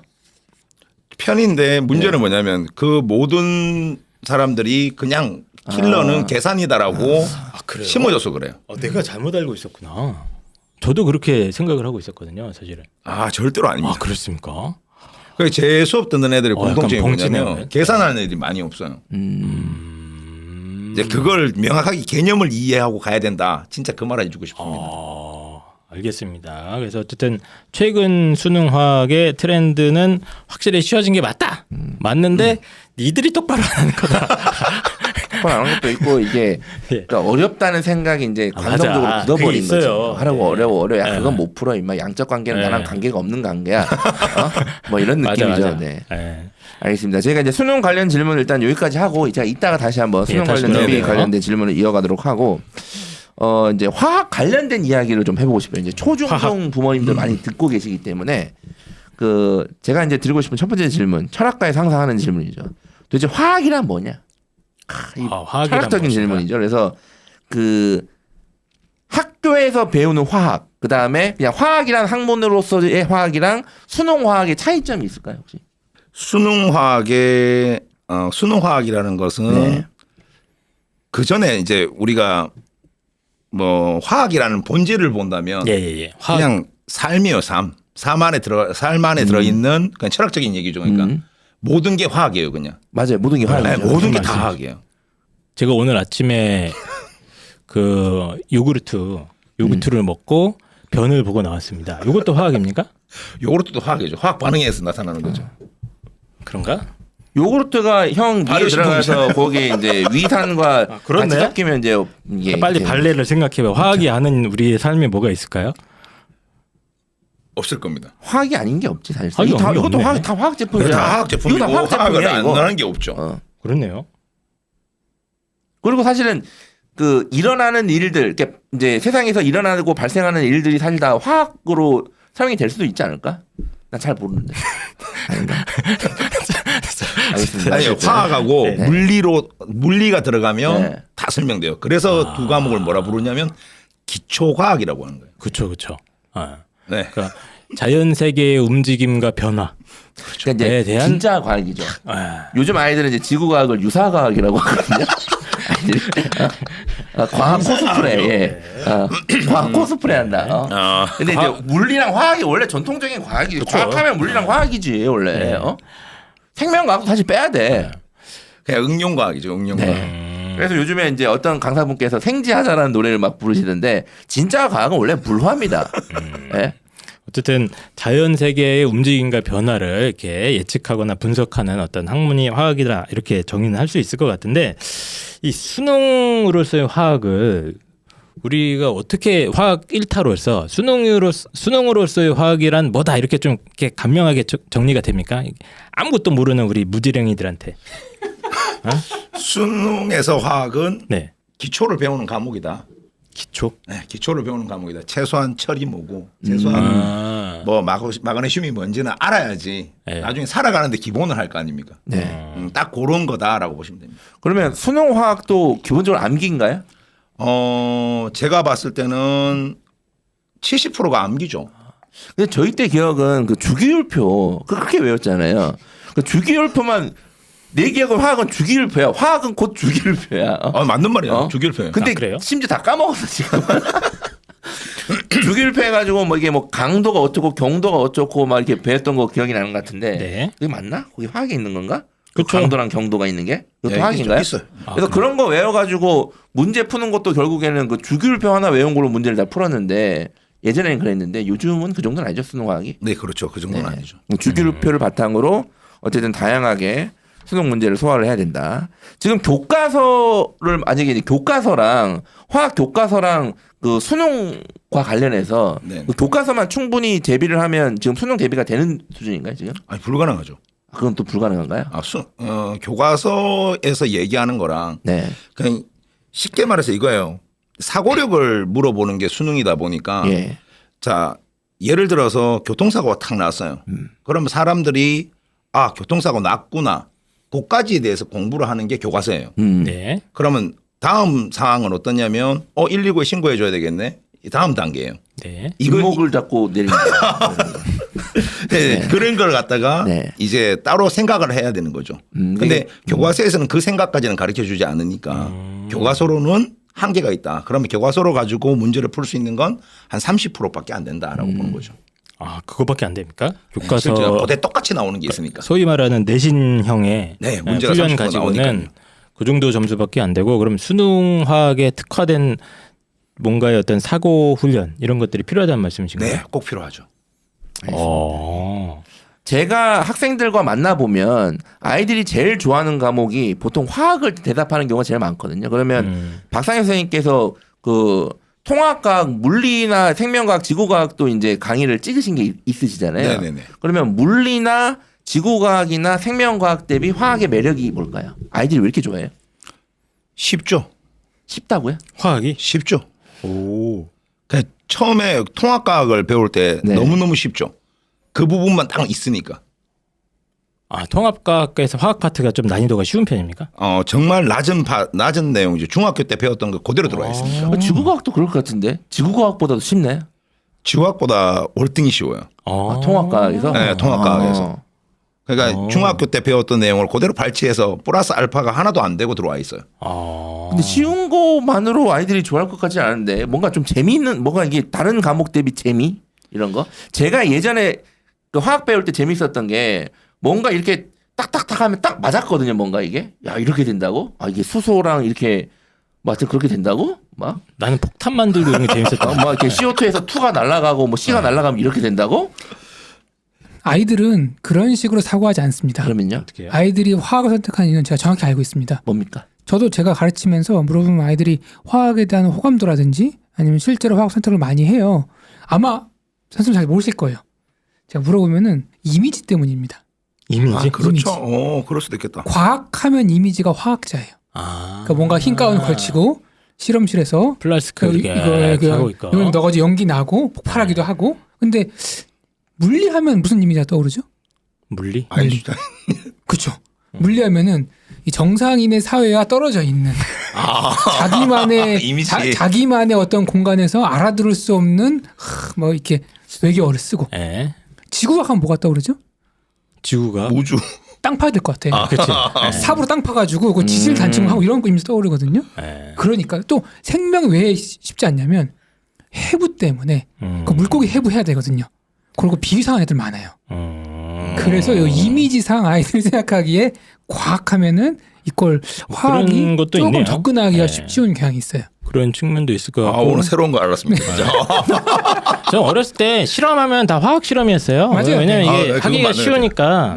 편인데 문제는 뭐냐면 그 모든 사람들이 그냥 킬러는 계산이다라고 그래요? 심어줘서 그래요. 내가 잘못 알고 있었구나. 저도 그렇게 생각을 하고 있었거든요, 사실은. 절대로 아닙니다. 그렇습니까? 그래서 제 수업 듣는 애들의 공통점이 약간 뭐냐면 벙치네요. 계산하는 애들이 많이 없어요. 이제 그걸 명확하게 개념을 이해하고 가야 된다. 진짜 그 말 해주고 싶습니다. 알겠습니다. 그래서 어쨌든 최근 수능화학의 트렌드는 확실히 쉬워진 게 맞다. 맞는데 니들이 똑바로 안 하는 거다. 그런 것도 있고 이게 예. 그러니까 어렵다는 생각이 이제 아, 관성적으로 맞아. 굳어버린 그게 있어요. 거죠. 하라고 네. 어려워. 야 네. 그건 못 풀어. 임마 양적 관계는 네. 나랑 관계가 없는 관계야. 뭐 이런 느낌이죠. 맞아. 네. 네. 알겠습니다. 저희가 이제 수능 관련 질문 일단 여기까지 하고 이제 이따가 다시 한번 수능 다시 관련 대비 그래요. 관련된 질문을 이어가도록 하고 이제 화학 관련된 이야기를 좀 해보고 싶어요. 이제 초중등 부모님들 많이 듣고 계시기 때문에 그 제가 이제 드리고 싶은 첫 번째 질문, 철학가에 상상하는 질문이죠. 도대체 화학이란 뭐냐? 화학이란 철학적인 무엇인가? 질문이죠. 그래서 그 학교에서 배우는 화학, 그 다음에 그냥 화학이란 학문으로서의 화학이랑 수능 화학의 차이점이 있을까요, 혹시? 수능화학이라는 것은 네. 그 전에 이제 우리가 뭐 화학이라는 본질을 본다면 예. 화학. 그냥 삶이요, 삶. 삶 안에 들어있는 그냥 철학적인 얘기죠. 그러니까 모든 게 화학이에요, 그냥. 맞아요. 모든 게 화학이죠. 모든 게 무슨 다 말씀이세요? 화학이에요. 제가 오늘 아침에 그 요구르트를 먹고 변을 보고 나왔습니다. 이것도 화학입니까? 요구르트도 화학이죠. 화학 반응에서 나타나는 거죠. 그런가? 요구르트가 형 위에 들어가서 거기 이제 위산과 그렇네. 같이 섞이면 이제 이게 빨리 이렇게 발레를 생각해봐. 화학이 아는 우리의 삶에 뭐가 있을까요? 없을 겁니다. 화학이 아닌 게 없지 사실. 화학이 없는 게 이것도 없네. 다 화학 제품이야. 다 화학 제품이고 이거 다 화학 화학을 제품이야, 안 이거. 넣는 게 없죠. 그렇네요. 그리고 사실은 그 일어나는 일들, 이렇게 이제 세상에서 일어나고 발생하는 일들이 사실 다 화학으로 사용이 될 수도 있지 않을까? 난 잘 모르는데. 아닌가? 알겠습니다. 아니, 어쨌든. 화학하고 네. 물리가 들어가면 네. 다 설명돼요. 그래서 두 과목을 뭐라 부르냐면 기초과학이라고 하는 거예요. 그렇죠. 네. 그러니까 자연 세계의 움직임과 변화. 그러니까 이제 대한- 진짜 과학이죠. 아, 요즘 아이들은 이제 지구과학을 유사과학이라고 하거든요. 아이들이. 과학 코스프레. 예. 과학 코스프레 한다. 근데 이제 물리랑 화학이 원래 전통적인 과학이죠. 과학하면 물리랑 화학이지 원래. 네. 생명과학도 사실 빼야 돼. 그냥 응용과학이죠. 응용과학. 그래서 요즘에 이제 어떤 강사분께서 생지하자라는 노래를 막 부르시던데 진짜 과학은 원래 불화입니다. 예? 어쨌든 자연 세계의 움직임과 변화를 이렇게 예측하거나 분석하는 어떤 학문이 화학이다 이렇게 정의는 할 수 있을 것 같은데 이 수능으로서의 화학을 우리가 어떻게 화학 1타로서 수능으로서의 화학이란 뭐다 이렇게 좀 이렇게 간명하게 정리가 됩니까? 아무것도 모르는 우리 무지랭이들한테. 수능에서 화학은 네. 기초를 배우는 과목이다. 기초. 네, 기초를 배우는 과목이다. 최소한 철이 뭐고 최소한 뭐 마그네슘이 뭔지는 알아야지 네. 나중에 살아가는데 기본을 할 거 아닙니까? 네. 딱 그런 거다라고 보시면 됩니다. 그러면 수능 화학도 기본적으로 암기인가요? 제가 봤을 때는 70%가 암기죠. 근데 저희 때 기억은 그 주기율표 그렇게 외웠잖아요. 그 주기율표만 내 기억은 화학은 주기율표야. 화학은 곧 주기율표야. 맞는 말이야. 어? 주기율표예요. 근데 그래요? 심지어 다 까먹었어 지금. 주기율표 해가지고 뭐 이게 뭐 강도가 어쩌고 경도가 어쩌고 막 이렇게 배웠던 거 기억이 나는 것 같은데 네. 그게 맞나? 거기 화학이 있는 건가? 그쵸. 강도랑 경도가 있는 게? 그것도 네, 화학인가요? 있어요. 그래서 그런 거 외워가지고 문제 푸는 것도 결국에는 그 주기율표 하나 외운 걸로 문제를 다 풀었는데 예전에는 그랬는데 요즘은 그 정도는 아니죠 수능 화학이. 네, 그렇죠. 그 정도는 아니죠. 주기율표를 바탕으로 어쨌든 다양하게 수능 문제를 소화를 해야 된다. 지금 교과서를 만약에 이제 교과서랑 화학 교과서랑 그 수능과 관련해서 네. 그 교과서만 충분히 대비를 하면 지금 수능 대비가 되는 수준인가요 지금? 아니 불가능하죠. 그건 또 불가능한가요? 교과서에서 얘기하는 거랑 네. 그냥 쉽게 말해서 이거예요. 사고력을 물어보는 게 수능이다 보니까 예. 자 예를 들어서 교통사고가 탁 났어요. 그러면 사람들이 교통사고 났구나. 그까지에 대해서 공부를 하는 게 교과서예요. 네. 그러면 다음 상황은 어떠냐면 119에 신고해 줘야 되겠네. 이 다음 단계예요. 네. 뒷목을 잡고 내리는 거예요. 네, 그런 걸 갖다가 네. 이제 따로 생각을 해야 되는 거죠. 근데 교과서에서는 그 생각까지는 가르쳐 주지 않으니까 교과서로는 한계가 있다. 그러면 교과서로 가지고 문제를 풀 수 있는 건 한 30%밖에 안 된다라고 보는 거죠. 그거밖에 안 됩니까? 실제로 교과서 고대 똑같이 나오는 게 있으니까. 소위 말하는 내신형의 네, 문제가 훈련 30% 가지고는 나오니까요. 그 정도 점수밖에 안 되고 그럼 수능화학에 특화된 뭔가의 어떤 사고 훈련 이런 것들이 필요하다는 말씀이신가요? 네, 꼭 필요하죠. 제가 학생들과 만나보면 아이들이 제일 좋아하는 과목이 보통 화학을 대답하는 경우가 제일 많거든요. 그러면 박상현 선생님께서 그 통합과학, 물리나 생명과학, 지구과학도 이제 강의를 찍으신 게 있으시잖아요. 네네네. 그러면 물리나 지구과학이나 생명과학 대비 화학의 매력이 뭘까요? 아이들이 왜 이렇게 좋아해요? 쉽죠. 쉽다고요? 화학이? 쉽죠. 오. 그러니까 처음에 통합과학을 배울 때 네. 너무너무 쉽죠. 그 부분만 딱 있으니까. 통합과학에서 화학 파트가 좀 난이도가 쉬운 편입니까? 정말 낮은 내용이죠. 중학교 때 배웠던 거 그대로 들어와 있습니다. 지구과학도 그럴 것 같은데 지구과학보다도 쉽나요? 지구학보다 월등히 쉬워요. 통합과학에서? 네, 통합과학에서. 그러니까 중학교 때 배웠던 내용을 그대로 발췌해서 플러스 알파가 하나도 안 되고 들어와 있어요. 근데 쉬운 거만으로 아이들이 좋아할 것 같지 않은데 뭔가 좀 재미있는 뭔가 이게 다른 과목 대비 재미 이런 거. 제가 예전에 그 화학 배울 때 재밌었던 게 뭔가 이렇게 딱딱딱 하면 딱 맞았거든요. 뭔가 이게 야 이렇게 된다고? 이게 수소랑 이렇게 하여튼 그렇게 된다고? 막 나는 폭탄 만들고 이런 게 재밌었다. 막 이렇게 CO2에서 2가 날아가고 뭐 C가 날아가면 이렇게 된다고? 아이들은 그런 식으로 사고하지 않습니다. 그러면요? 어떻게 해요? 아이들이 화학을 선택한 이유는 제가 정확히 알고 있습니다. 뭡니까? 저도 제가 가르치면서 물어보면 아이들이 화학에 대한 호감도라든지 아니면 실제로 화학 선택을 많이 해요. 아마 선생님 잘 모르실 거예요. 제가 물어보면은 이미지 때문입니다. 이미지? 그렇죠. 이미지. 그럴 수도 있겠다. 과학하면 이미지가 화학자예요. 그러니까 뭔가 흰 가운 걸치고 실험실에서 플라스틱 이거 하고 있고. 너가지 연기 나고 폭발하기도 하고. 근데 물리하면 무슨 이미지가 떠오르죠? 물리? 아인슈타인. 그렇죠. 물리하면은 이 정상인의 사회와 떨어져 있는 자기만의 이미지. 자기만의 어떤 공간에서 알아들을 수 없는 뭐 이렇게 외계어를 쓰고. 예. 지구과학하면 뭐가 떠오르죠? 지구가 우주. 땅 파야 될 것 같아. 그렇지. 삽으로 땅 파가지고 그 지질 단층하고 이런 거 이미지 떠오르거든요. 그러니까 또 생명 왜 쉽지 않냐면 해부 때문에 그 물고기 해부해야 되거든요. 그리고 비위상한 애들 많아요. 그래서 이 이미지상 아이들이 생각하기에 과학하면은 이걸 화학이 그런 것도 조금 있네요. 접근하기가 네. 쉬운 경향이 있어요. 그런 측면도 있을 것 같고. 오늘 새로운 거 알았습니다. 진짜. 저 어렸을 때 실험하면 다 화학 실험이었어요. 맞아요. 왜냐면 이게 그건 하기가 맞아요. 쉬우니까.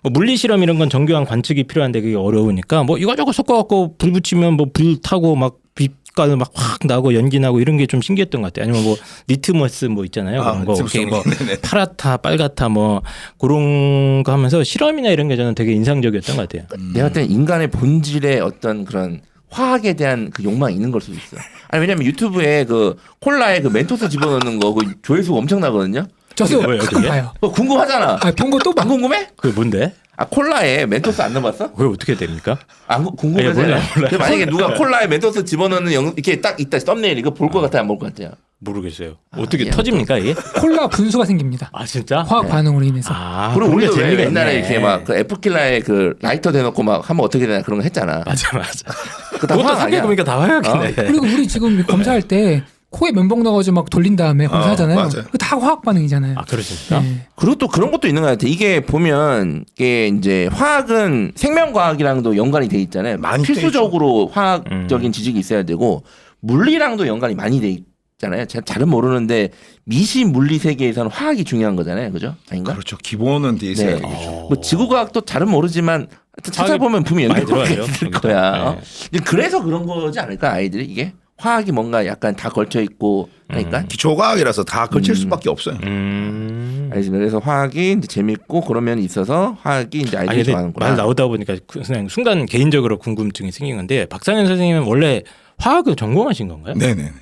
뭐 물리 실험 이런 건 정교한 관측이 필요한데 그게 어려우니까 뭐 이거저거 섞어갖고 불 붙이면 뭐 불 타고 막 빛깔 막 확 나고 연기 나고 이런 게 좀 신기했던 것 같아요. 아니면 뭐 리트머스 뭐 있잖아요. 그런 거 이렇게 뭐 파랗다 빨갛다 뭐 그런 거 하면서 실험이나 이런 게 저는 되게 인상적이었던 것 같아요. 내가 볼 때는 인간의 본질의 어떤 그런 화학에 대한 그 욕망이 있는 걸 수도 있어. 아니 왜냐면 유튜브에 그 콜라에 그 멘토스 집어넣는 거 그 조회수가 엄청나거든요. 저도 뭐예요, 가끔 그게? 봐요. 그거 궁금하잖아. 본 거 또 봐. 안 궁금해? 그게 뭔데? 아 콜라에 멘토스 안 넣어봤어? 그게 어떻게 됩니까? 안 궁금해서. 아니, 몰라요. 근데 만약에 누가 콜라에 멘토스 집어넣는 이렇게 딱 있다 썸네일 이거 볼 것 같아요, 안 볼 것 같아요? 모르겠어요. 어떻게 예. 터집니까 이게? 콜라 분수가 생깁니다. 아 진짜? 화학 반응으로 인해서. 아, 그리고 그런 게 우리도 왜 재미가 옛날에 있네. 이렇게 막 그 에프킬라에 그 라이터 대놓고 막 하면 어떻게 되나 그런 거 했잖아. 맞아. 그다 그것도 화학 아니야? 생각해보니까 다 화학이네. 그리고 우리 지금 검사할 때 코에 면봉 넣어가지고 막 돌린 다음에 검사하잖아요. 맞아요. 그거 다 화학 반응이잖아요. 아 그렇습니까? 네. 그리고 또 그런 것도 있는 것 같아. 이게 보면 이게 이제 화학은 생명과학이랑도 연관이 돼 있잖아요. 많이 돼 필수적으로 화학적인 지식이 있어야 되고 물리랑도 연관이 많이 돼 있잖아요. 제가 잘은 모르는데 미시 물리 세계에서는 화학이 중요한 거잖아요, 그죠? 아닌가? 그렇죠. 기본은 돼 있어야 네. 되겠죠. 뭐 지구과학도 잘은 모르지만 하여튼 찾아보면 분명히 많이 연결고리가 들어가죠. 있을 거야. 네. 어? 근데 그래서 그런 거지 않을까 아이들이 이게 화학이 뭔가 약간 다 걸쳐 있고 하니까. 기초과학이라서 다 거칠 수밖에 없어요. 알겠습니다. 그래서 화학이 이제 재밌고 그런 면이 있어서 화학이 이제 아이들이 아니 근데 좋아하는구나. 말 나오다 보니까 그냥 순간 개인적으로 궁금증이 생긴 건데 박상현 선생님은 원래 화학을 전공하신 건가요? 네네.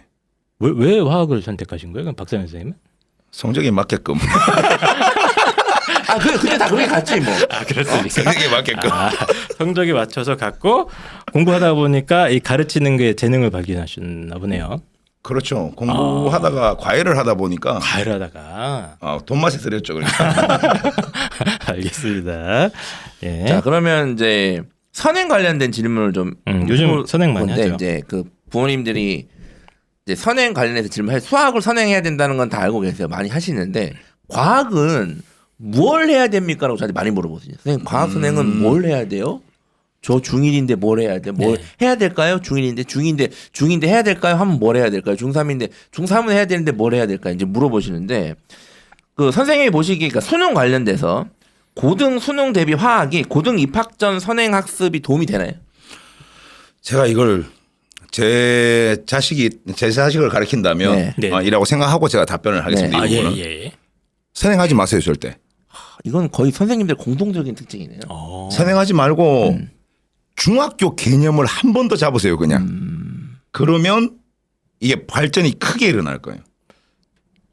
왜 화학을 선택하신 거예요? 그럼 박상현 선생님은? 성적에 맞게끔. 아, 근데 다 그렇게 갔지 뭐. 아 그렇습니까? 성적에 맞게끔. 아, 성적에 맞춰서 갔고 공부하다 보니까 이 가르치는 게 재능을 발견하셨나 보네요. 그렇죠. 공부하다가 과외를 하다 보니까 과외를 하다가 돈 맛에 들였죠. 그러니까. 알겠습니다. 예. 자, 그러면 이제 선행 관련된 질문을 좀 요즘 해볼 선행 많이 건데 하죠. 이제 그 부모님들이 이제 선행 관련해서 질문할 수학을 선행해야 된다는 건 다 알고 계세요. 많이 하시는데 과학은 뭘 해야 됩니까라고 저한테 많이 물어보거든요. 선생님, 과학 선행은 뭘 해야 돼요? 저 중1인데 뭘 해야 돼? 뭘 해야 될까요? 중1인데 해야 될까요? 하면 뭘 해야 될까요? 중3인데 중3은 해야 되는데 뭘 해야 될까요? 이제 물어보시는데 그 선생님이 보시기에 그러니까 수능 관련돼서 고등 수능 대비 화학이 고등 입학 전 선행 학습이 도움이 되나요? 제가 이걸 제 자식을 가르친다면 네. 네. 이라고 생각하고 제가 답변을 하겠습니다. 아, 이 예, 부분은. 예. 선행하지 마세요 절대. 이건 거의 선생님들 공통적인 특징이네요. 선행하지 말고 중학교 개념을 한 번 더 잡으세요 그냥. 그러면 이게 발전이 크게 일어날 거예요.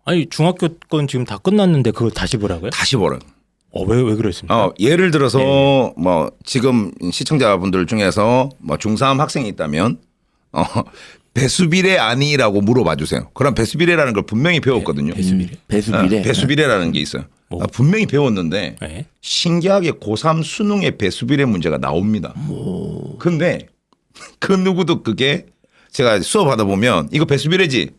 아니 중학교 건 지금 다 끝났는데 그걸 다시 보라고요? 다시 보라. 왜 그랬습니까? 예를 들어서 뭐 지금 시청자분들 중에서 뭐 중3 학생이 있다면 배수비례 아니라고 물어봐 주세요. 그럼 배수비례라는 걸 분명히 배웠거든요. 배수비례. 배수비례라는 게 있어요. 분명히 배웠는데 네. 신기하게 고3 수능에 배수비례 문제가 나옵니다. 근데 그 누구도 그게 제가 수업하다 보면 이거 배수비례지.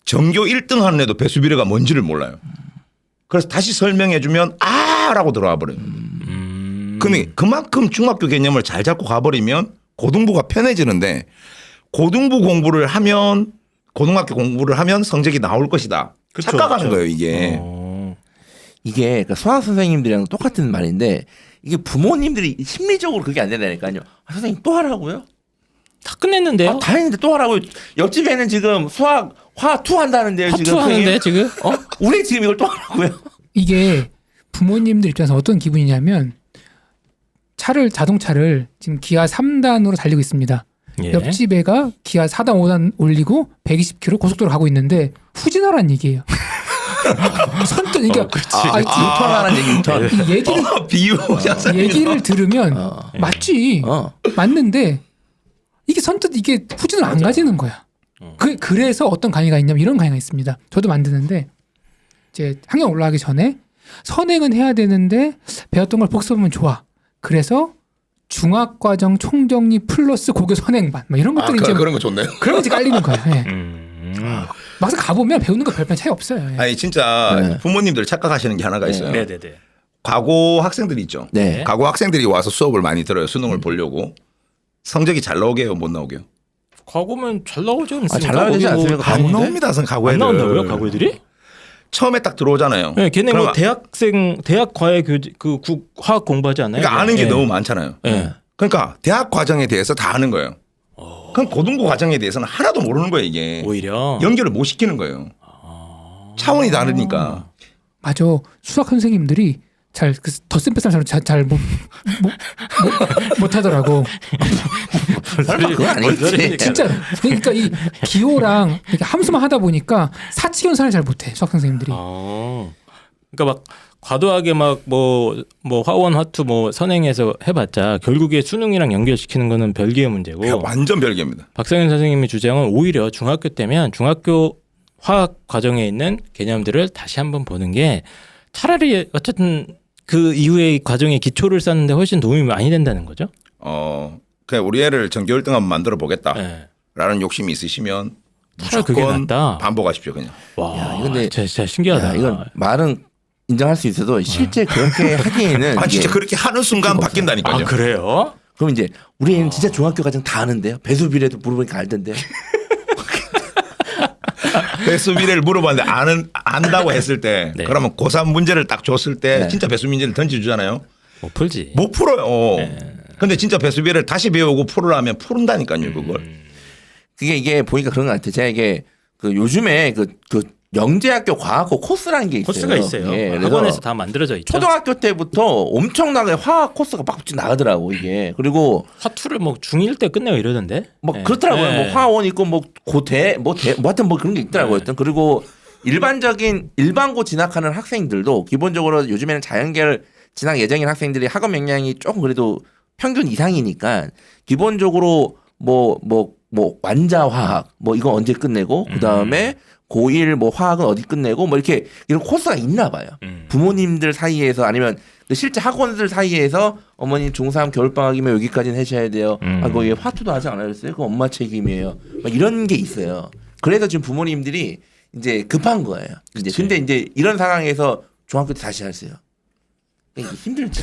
전교 1등 하는 애도 배수비례가 뭔지를 몰라요. 그래서 다시 설명해 주면 라고 들어와 버려요. 근데 그만큼 중학교 개념을 잘 잡고 가버리면 고등부가 편해지는데 고등부 공부를 하면 고등학교 공부를 하면 성적이 나올 것이다. 그쵸, 착각하는 그쵸. 거예요 이게. 이게 그러니까 수학 선생님들이랑 똑같은 말인데 이게 부모님들이 심리적으로 그게 안 된다니까요. 선생님 또 하라고요? 다 끝냈는데요? 다 했는데 또 하라고요. 옆집에는 지금 수학 화2 한다는데요. 지금 하는데 지금? 우리 지금 이걸 또 하라고요? 이게 부모님들 입장에서 어떤 기분이냐면 자동차를 지금 기아 3단으로 달리고 있습니다. 예. 옆집 애가 기아 4단 5단 올리고 120km 고속도로 가고 있는데 후진하라는 얘기예요. 선뜻 이게 유턴하는 얘기 유턴. 이 얘기를 비유. 얘기를 들으면 맞지. 맞는데 이게 선뜻 이게 후진을 안 가지는 거야. 그래서 어떤 강의가 있냐면 이런 강의가 있습니다. 저도 만드는데 이제 학년 올라가기 전에 선행은 해야 되는데 배웠던 걸 복습하면 좋아. 그래서 중학과정 총정리 플러스 고교 선행반 뭐 이런 것들이 이제 그런 거 좋네요. 그런 거 이제 깔리는 거야. 예. 막상 가보면 배우는 거 별반 차이 없어요. 예. 아니 진짜 부모님들 착각하시는 게 하나가 있어요. 네네네. 과거 학생들 있죠. 네. 과거 학생들이 와서 수업을 많이 들어요. 수능을 보려고. 성적이 잘 나오게요, 못 나오게요? 과거면 잘 나오지 않습니까? 잘 나오지 거기 뭐 않습니까? 안 나옵니다, 과거 안 애들. 나온다고요? 과거 애들이? 처음에 딱 들어오잖아요. 네, 걔네 뭐 그러면 대학 과외 화학 공부하지 않아요? 그러니까 아는 게 네. 너무 많잖아요. 네. 그러니까 대학 과정에 대해서 다 아는 거예요. 그럼 고등부 과정에 대해서는 하나도 모르는 거예요, 이게. 오히려 연결을 못 시키는 거예요. 차원이 다르니까. 맞아. 수학 선생님들이 잘 덧셈 뺄 사람 잘못 하더라고. 설마 그건 아니겠지. 진짜 그러니까 이 기호랑 이렇게 함수만 하다 보니까 사칙 연산을 잘 못해 수학 선생님들이. 그러니까 막 과도하게 막 뭐 화원 화투 뭐 선행해서 해봤자 결국에 수능이랑 연결시키는 거는 별개의 문제고. 완전 별개입니다. 박성현 선생님의 주장은 오히려 중학교 때면 중학교 화학 과정에 있는 개념들을 다시 한번 보는 게 차라리 어쨌든 그 이후의 과정의 기초를 쌓는데 훨씬 도움이 많이 된다는 거죠. 그냥 우리 애를 전교 1등 한번 만들어 네. 보겠다라는 욕심이 있으시면 차라리 그게 무조건 낫다. 반복하십시오 그냥. 와, 야, 근데 진짜 신기하다. 이건 말은 인정할 수 있어도 실제 그렇게 하기에는 아 진짜 이게 그렇게 하는 순간 바뀐다니까요. 아 그래요? 그럼 이제 우리 애는 진짜 중학교 과정 다 아는데요. 배수비례도 물어보니까 알던데요. 배수 미래를 물어봤는데 안다고 했을 때 네. 그러면 고3 문제를 딱 줬을 때 네. 진짜 배수 문제를 던져주잖아요. 못 풀지. 못 풀어요. 근데 진짜 배수 미래를 다시 배우고 풀으라면 푸른다니까요 그걸. 이게 보니까 그런 것 같아요. 제가 이게 그 요즘에 그 영재학교 과학고 코스라는 게 있어요. 코스가 있어요. 예, 그래서 학원에서 다 만들어져 있죠. 초등학교 때부터 엄청나게 화학 코스가 막 나가더라고 이게. 그리고 화투를 뭐 중1 때 끝내고 이러던데. 뭐 네. 그렇더라고요. 네. 뭐 화원 있고 뭐 고대 뭐 하여튼 뭐 그런 게 있더라고요. 하여튼 그리고 일반고 진학하는 학생들도 기본적으로 요즘에는 자연계열 진학 예정인 학생들이 학업 역량이 조금 그래도 평균 이상이니까 기본적으로 뭐 완자화학 뭐 이거 언제 끝내고 그 다음에 고1 뭐 화학은 어디 끝내고 뭐 이렇게 이런 코스가 있나 봐요. 부모님들 사이에서 아니면 실제 학원들 사이에서 어머님 중3 겨울방학이면 여기까지는 하셔야 돼요. 아, 거기 화투도 아직 안 하셨어요? 그거 엄마 책임이에요. 막 이런 게 있어요. 그래서 지금 부모님들이 이제 급한 거예요. 이제 근데 이제 이런 상황에서 중학교 때 다시 하세요. 이게 힘들지.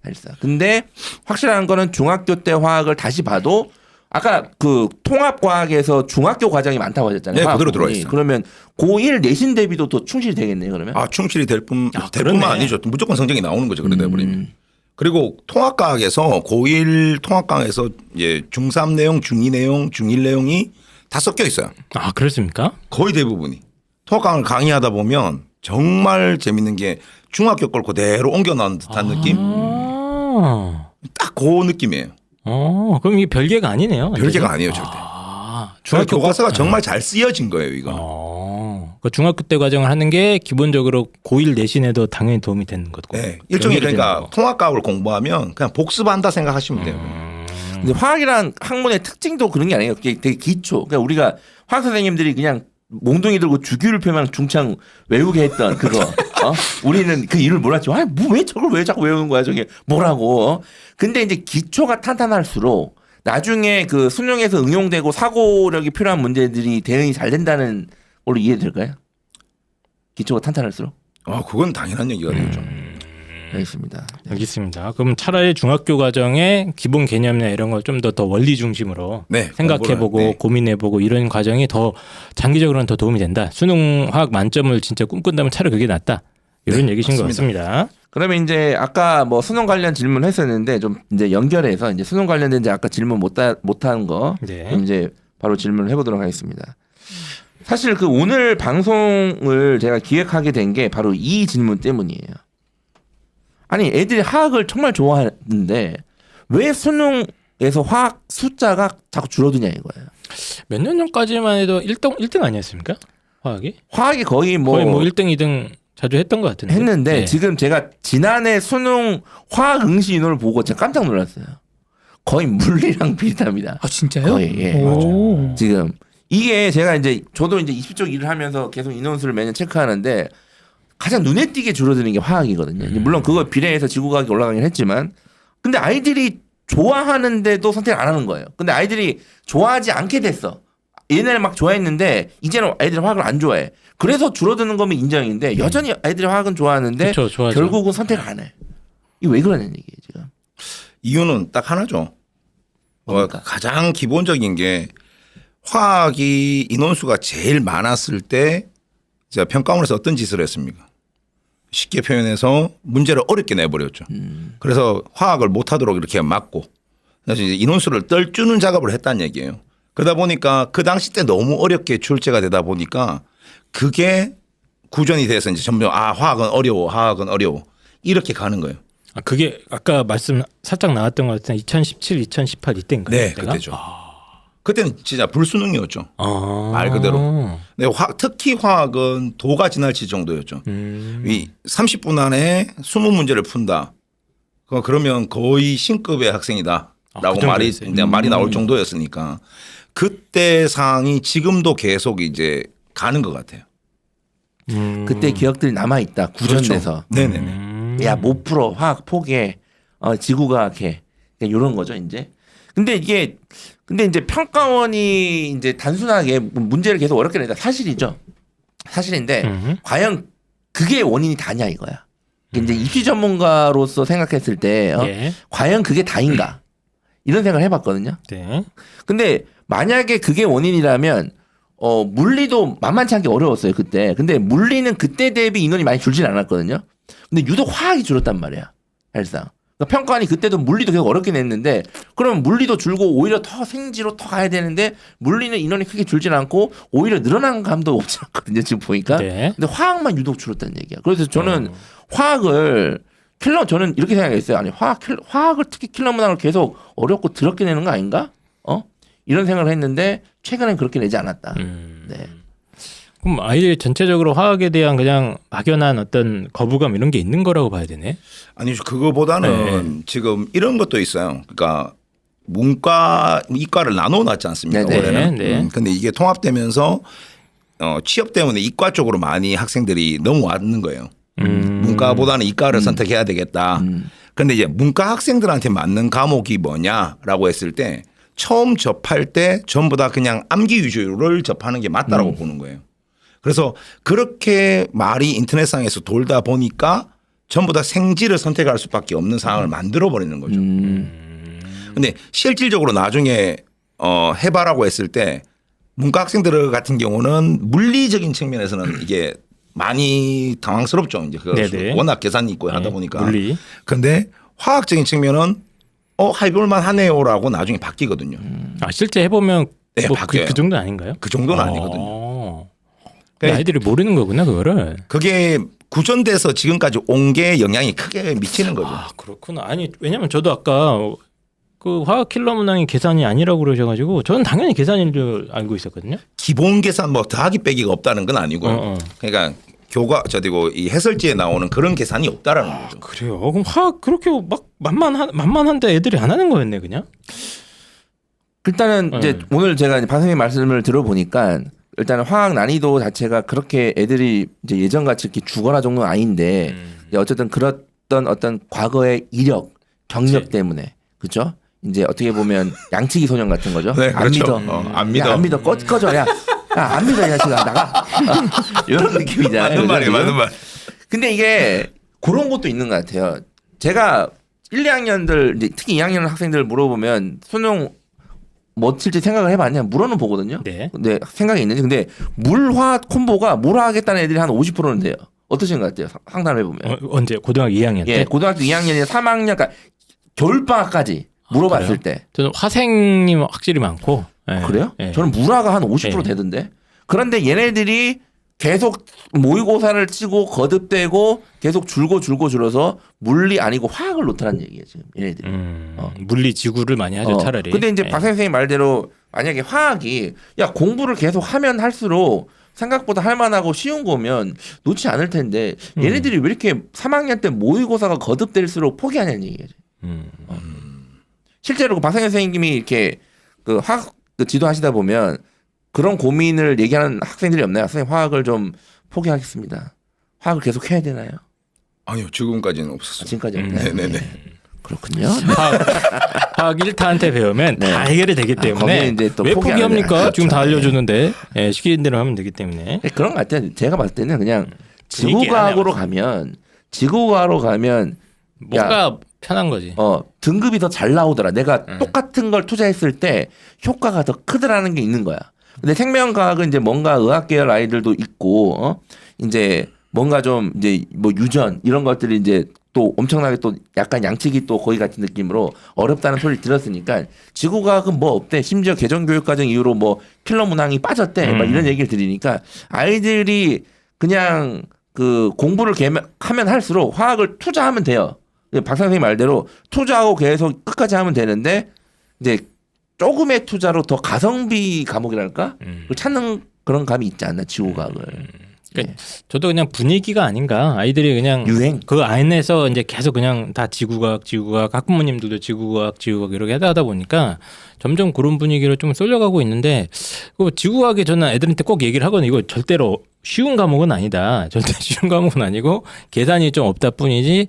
사실상. 근데 확실한 거는 중학교 때 화학을 다시 봐도 아까 그 통합과학에서 중학교 과정이 많다고 하셨잖아요. 네, 그대로 화학 들어와 부분이. 있어요. 그러면 고1 내신 대비도 더 충실히 되겠네요. 그러면. 아 충실히 될 뿐만 그러네. 아니죠. 무조건 성적이 나오는 거죠. 그러다 버리면. 그리고 통합과학에서 고1 통합과학에서 이제 중3 내용, 중2 내용, 중1 내용이 다 섞여 있어요. 아 그렇습니까? 거의 대부분이. 통합과학을 강의하다 보면 정말 재밌는 게 중학교 걸 그대로 옮겨 나온 듯한 느낌? 딱 그 느낌이에요. 그럼 이게 별개가 아니네요. 별개가 아니에요 절대. 중학교 교과서가 정말 잘 쓰여진 거예요 이거. 그 중학교 때 과정을 하는 게 기본적으로 고1 내신에도 당연히 도움이 되는 거고. 네. 일종의 연결이 되는 그러니까 거고. 통합과학을 공부하면 그냥 복습한다 생각하시면 돼요. 근데 화학이란 학문의 특징도 그런 게 아니에요. 그게 되게 기초. 그러니까 우리가 화학 선생님들이 그냥 몽둥이 들고 주기율 표면 중창 외우게 했던 그거. 우리는 그 이유를 몰랐죠. 왜 저걸 왜 자꾸 외우는 거야 저게 뭐라고. 근데 이제 기초가 탄탄할수록 나중에 그 수능에서 응용되고 사고력이 필요한 문제들이 대응이 잘 된다는 걸로 이해될까요? 기초가 탄탄할수록. 그건 당연한 얘기가 되죠. 알겠습니다. 알겠습니다. 그럼 차라리 중학교 과정의 기본 개념이나 이런 걸 좀 더 원리 중심으로 네, 생각해보고 네. 고민해보고 이런 과정이 더 장기적으로는 더 도움이 된다. 수능 화학 만점을 진짜 꿈꾼다면 차라리 그게 낫다. 이런 네, 얘기신 것 맞습니다. 같습니다. 그러면 이제 아까 뭐 수능 관련 질문 했었는데 좀 이제 연결해서 이제 수능 관련된 이제 아까 질문 못한 거 네. 좀 이제 바로 질문을 해보도록 하겠습니다. 사실 그 오늘 방송을 제가 기획하게 된 게 바로 이 질문 때문이에요. 아니 애들이 화학을 정말 좋아하는데 왜 수능에서 화학 숫자가 자꾸 줄어드냐 이거예요. 몇 년 전까지만 해도 1등 아니었습니까? 화학이? 화학이 거의 뭐 1등, 2등 자주 했던 것 같은데. 했는데 네. 지금 제가 지난해 수능 화학 응시 인원을 보고 제가 깜짝 놀랐어요. 거의 물리랑 비슷합니다. 아 진짜요? 거의, 예. 오. 지금 이게 제가 이제 저도 이제 20쪽 일을 하면서 계속 인원수를 매년 체크하는데 가장 눈에 띄게 줄어드는 게 화학이거든요. 물론 그거 비례해서 지구과학이 올라가긴 했지만 근데 아이들이 좋아하는데도 선택을 안 하는 거예요. 근데 아이들이 좋아하지 않게 됐어. 옛날에 막 좋아했는데 이제는 아이들이 화학을 안 좋아해. 그래서 줄어드는 거면 인정인데 여전히 아이들이 화학은 좋아하는데 그쵸, 좋아하죠. 결국은 선택을 안 해. 이게 왜 그러냐는 얘기예요 지금. 이유는 딱 하나죠. 뭡니까? 가장 기본적인 게 화학이 인원수가 제일 많았을 때 제가 평가원에서 어떤 짓을 했습니까? 쉽게 표현해서 문제를 어렵게 내버렸죠. 그래서 화학을 못하도록 이렇게 막고 그래서 이제 인원수를 떨주는 작업을 했다는 얘기예요. 그러다 보니까 그 당시 때 너무 어렵게 출제가 되다 보니까 그게 구전이 돼서 이제 점점 화학은 어려워. 이렇게 가는 거예요. 아, 그게 아까 말씀 살짝 나왔던 것 같은 2017, 2018 이때인가요? 네, 그때가? 그때죠. 그때는 진짜 불수능이었죠. 아. 말 그대로. 네, 특히 화학은 도가 지날지 정도였죠. 이 30분 안에 20문제를 푼다. 그러면 거의 신급의 학생이다라고 그 말이 정도였어요? 말이 나올 정도였으니까 그때 상황이 지금도 계속 이제 가는 것 같아요. 그때 기억들이 남아 있다. 구전돼서. 그렇죠. 네네네. 야, 못 풀어. 화학 포기해. 지구과학해. 이런 거죠, 이제. 근데 이제 평가원이 이제 단순하게 문제를 계속 어렵게 낸다. 사실이죠. 사실인데 과연 그게 원인이 다냐 이거야. 이제 입시 전문가로서 생각했을 때 예. 과연 그게 다인가 이런 생각을 해봤거든요. 네. 근데 만약에 그게 원인이라면 물리도 만만치 않게 어려웠어요 그때. 근데 물리는 그때 대비 인원이 많이 줄진 않았거든요. 근데 유독 화학이 줄었단 말이야 사실상. 그러니까 평가원이 그때도 물리도 계속 어렵게 냈는데 그러면 물리도 줄고 오히려 더 생지로 더 가야 되는데 물리는 인원이 크게 줄진 않고 오히려 늘어난 감도 없지 않거든요 지금 보니까. 네. 근데 화학만 유독 줄었다는 얘기야. 그래서 저는 화학을 저는 이렇게 생각했어요. 아니 화학을 특히 킬러 문항을 계속 어렵고 더럽게 내는 거 아닌가? 이런 생각을 했는데 최근엔 그렇게 내지 않았다. 네. 그럼 아이들 전체적으로 화학에 대한 그냥 막연한 어떤 거부감 이런 게 있는 거라고 봐야 되네. 아니죠. 그거보다는 지금 이런 것도 있어요. 그러니까 문과, 이과를 나눠놨지 않습니까? 네네. 올해는. 네. 근데 이게 통합되면서 취업 때문에 이과 쪽으로 많이 학생들이 넘어왔는 거예요. 문과보다는 이과를 선택해야 되겠다. 그런데 이제 문과 학생들한테 맞는 과목이 뭐냐라고 했을 때 처음 접할 때 전부 다 그냥 암기 위주를 접하는 게 맞다라고 보는 거예요. 그래서 그렇게 말이 인터넷상에서 돌다 보니까 전부 다 생지를 선택할 수밖에 없는 상황을 만들어 버리는 거죠. 근데 실질적으로 나중에 해봐라고 했을 때 문과 학생들 같은 경우는 물리적인 측면에서는 이게 많이 당황스럽죠. 이제 네네. 워낙 계산이 있고 하다 보니까. 물리. 근데 화학적인 측면은 해볼만 하네요라고 나중에 바뀌거든요. 아 실제 해보면 네, 뭐 바뀌어요. 그 정도 아닌가요? 그 정도는 아니거든요. 근데 아이들이 모르는 거구나 그거를. 그게 구전돼서 지금까지 온 게 영향이 크게 미치는 거죠. 아 그렇구나. 아니 왜냐면 저도 아까 그 화학 킬러 문항이 계산이 아니라고 그러셔가지고 저는 당연히 계산인 줄 알고 있었거든요. 기본 계산 뭐 더하기 빼기가 없다는 건 아니고요. 그러니까 이 해설지에 나오는 그런 계산이 없다라는 거죠. 그래요. 그럼 화학 그렇게 막 만만한데 애들이 안 하는 거였네 그냥. 일단은 이제 오늘 제가 박 선생님 말씀을 들어보니까 일단은 화학 난이도 자체가 그렇게 애들이 이제 예전같이 이렇게 죽어라 정도는 아닌데 이제 어쨌든 그랬던 어떤 과거의 이력, 경력 그치. 때문에 그렇죠? 이제 어떻게 보면 양치기 소년 같은 거죠. 네, 안 그렇죠. 믿어. 안 믿어. 야, 안 믿어. 꺼져. 야, 안 믿어. 야, 지금 나가. 이런 느낌이잖아요. 맞는 말이에요. 그죠? 맞는 말. 근데 이게 그런 것도 있는 것 같아요. 제가 1, 2학년들 이제 특히 2학년 학생들 물어보면 수능 뭐 칠지 생각을 해봤냐 물어는 보거든요. 네. 근데 생각이 있는지 근데 물화 콤보가 물화하겠다는 애들이 한 50%는 돼요. 어떠신 것 같아요? 상담을 해보면. 언제 고등학교 2학년 때? 예, 고등학교 2학년이나 3학년, 그러니까 겨울방학까지 물어봤을 그래요? 때. 저는 화생이 확실히 많고. 예. 그래요? 예. 저는 물화가 한 50% 예. 되던데. 그런데 얘네들이 계속 모의고사를 치고 거듭되고 계속 줄어서 물리 아니고 화학을 놓더라는 얘기예요 지금 얘네들이. 물리 지구를 많이 하죠 차라리. 근데 이제 예. 박 선생님 말대로 만약에 화학이 야 공부를 계속 하면 할수록 생각보다 할만하고 쉬운 거면 놓지 않을 텐데 얘네들이 왜 이렇게 3학년 때 모의고사가 거듭될수록 포기하냐는 얘기예요. 실제로 그 박상현 선생님이 이렇게 그 화학 그 지도하시다 보면 그런 고민을 얘기하는 학생들이 없나요? 선생님 화학을 좀 포기하겠습니다. 화학을 계속 해야 되나요? 아니요, 지금까지는 없었어요. 지금까지 없나요? 네네네. 그렇군요. 화학 1타한테 배우면 네. 다 해결이 되기 거기에 때문에 이제 또 왜 포기 안 포기합니까? 해요. 지금 다 그렇죠. 알려주는데 예, 시키는 대로 하면 되기 때문에. 그런 것 같아요. 제가 봤을 때는 그냥 분위기 지구과학으로 아니야, 가면 뭔가 편한 거지. 등급이 더 잘 나오더라. 내가 똑같은 걸 투자했을 때 효과가 더 크더라는 게 있는 거야. 근데 생명과학은 이제 뭔가 의학계열 아이들도 있고, 이제 뭔가 좀 이제 뭐 유전 이런 것들이 이제 또 엄청나게 또 약간 양치기 또 거기 같은 느낌으로 어렵다는 소리를 들었으니까 지구과학은 뭐 없대. 심지어 개정교육과정 이후로 뭐 킬러 문항이 빠졌대. 막 이런 얘기를 들으니까 아이들이 그냥 그 공부를 하면 할수록 화학을 투자하면 돼요. 박 선생님 말대로 투자하고 계속 끝까지 하면 되는데 이제 조금의 투자로 더 가성비 과목이랄까? 그걸 찾는 그런 감이 있지 않나 지구과학을. 그러니까 저도 그냥 분위기가 아닌가. 아이들이 그냥 유행. 그 안에서 이제 계속 그냥 다 지구과학 학부모님들도 지구과학 이렇게 하다 보니까 점점 그런 분위기로 좀 쏠려가고 있는데 그 지구과학에 저는 애들한테 꼭 얘기를 하거든요. 이거 절대로 쉬운 과목은 아니다. 절대 쉬운 과목은 아니고 계산이 좀 없다 뿐이지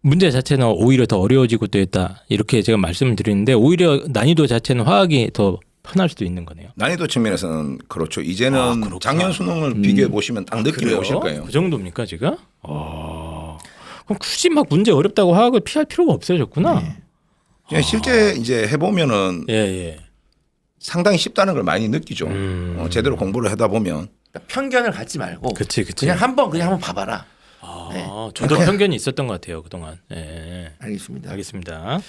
문제 자체는 오히려 더 어려워지고 또 있다. 이렇게 제가 말씀을 드리는데 오히려 난이도 자체는 화학이 더 편할 수도 있는 거네요. 난이도 측면에서는 그렇죠. 이제는 그렇구나. 작년 수능을 비교해 보시면 딱 느낌이 그래요? 오실 거예요. 그 정도입니까 지금? 그럼 굳이 막 문제 어렵다고 화학을 피할 필요가 없어졌구나. 그냥 실제 이제 해보면은 예. 상당히 쉽다는 걸 많이 느끼죠. 제대로 공부를 하다 보면. 그러니까 편견을 갖지 말고 그치. 그냥 한번 봐봐라. 네. 저도 편견이 있었던 것 같아요 그동안. 예. 알겠습니다.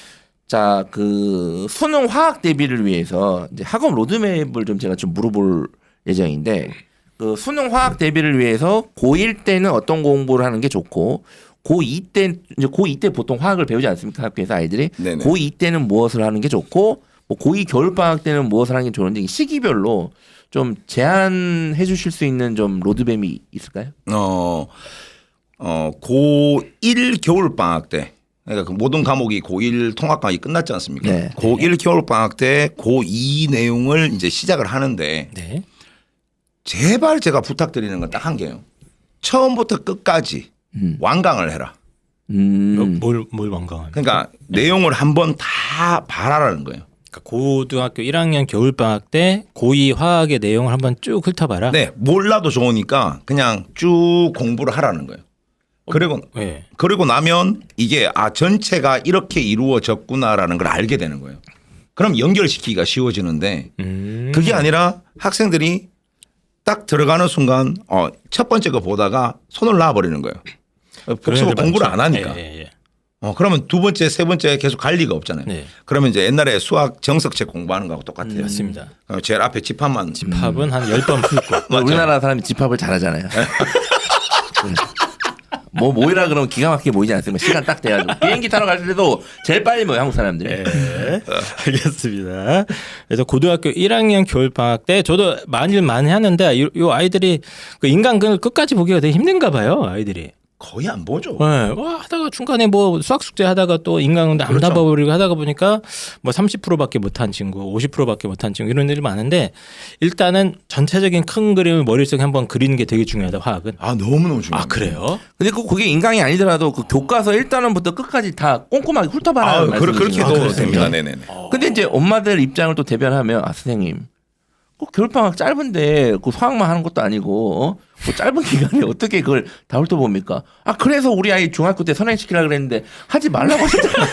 자, 그 수능 화학 대비를 위해서 이제 학업 로드맵을 좀 제가 좀 물어볼 예정인데 그 수능 화학 대비를 위해서 고1 때는 어떤 공부를 하는 게 좋고 고2 때 보통 화학을 배우지 않습니까? 학교에서 아이들이. 네네. 고2 때는 무엇을 하는 게 좋고 뭐 고2 겨울 방학 때는 무엇을 하는 게 좋은지 시기별로 좀 제안해 주실 수 있는 좀 로드맵이 있을까요? 고1 겨울 방학 때 그러니까 그 모든 과목이 고1 통합 과목이 끝났지 않습니까? 네. 고1 겨울 방학 때 고2 내용을 이제 시작을 하는데 네. 제발 제가 부탁드리는 건 딱 한 개요. 처음부터 끝까지 완강을 해라. 뭘 완강합니까? 그러니까 내용을 한번 다 봐라라는 거예요. 그러니까 고등학교 1학년 겨울 방학 때 고2 화학의 내용을 한번 쭉 훑어봐라. 네, 몰라도 좋으니까 그냥 쭉 공부를 하라는 거예요. 네. 그리고 나면 이게 전체가 이렇게 이루어졌구나라는 걸 알게 되는 거예요. 그럼 연결시키기가 쉬워지는데 그게 아니라 학생들이 딱 들어가는 순간 첫 번째 거 보다가 손을 놔버리는 거예요. 복습을 공부를 안 하니까. 예. 그러면 두 번째, 세 번째 계속 갈 리가 없잖아요. 네. 그러면 이제 옛날에 수학 정석책 공부하는 거하고 똑같아요. 맞습니다. 제일 앞에 집합만. 집합은 한 10번 풀고. 우리나라 사람이 집합을 잘하잖아요. 뭐 모이라 그러면 기가 막히게 모이지 않습니까? 시간 딱 돼가지고 비행기 타러 갈 때도 제일 빨리 모여 한국 사람들이. 네. 알겠습니다. 그래서 고등학교 1학년 겨울 방학 때 저도 많이 하는데 이 아이들이 그 인간근을 끝까지 보기가 되게 힘든가 봐요. 아이들이. 거의 안 보죠. 네. 하다가 중간에 뭐 수학 숙제 하다가 또 인간근도 안 그렇죠. 답아버리고 하다가 보니까 뭐 30%밖에 못한 친구, 50%밖에 못한 친구 이런 일이 많은데 일단은 전체적인 큰 그림을 머릿속에 한번 그리는 게 되게 중요하다. 화학은. 너무너무 중요해요. 그래요? 근데 그게 인강이 아니더라도 그 교과서 1단원부터 끝까지 다 꼼꼼하게 훑어봐라. 그렇게도 됩니다. 네네. 근데 이제 엄마들 입장을 또 대변하면 선생님 꼭 겨울방학 짧은데 그 수학만 하는 것도 아니고 그 짧은 기간에 어떻게 그걸 다 훑어봅니까? 그래서 우리 아이 중학교 때 선행시키려고 그랬는데 하지 말라고 하셨잖아요.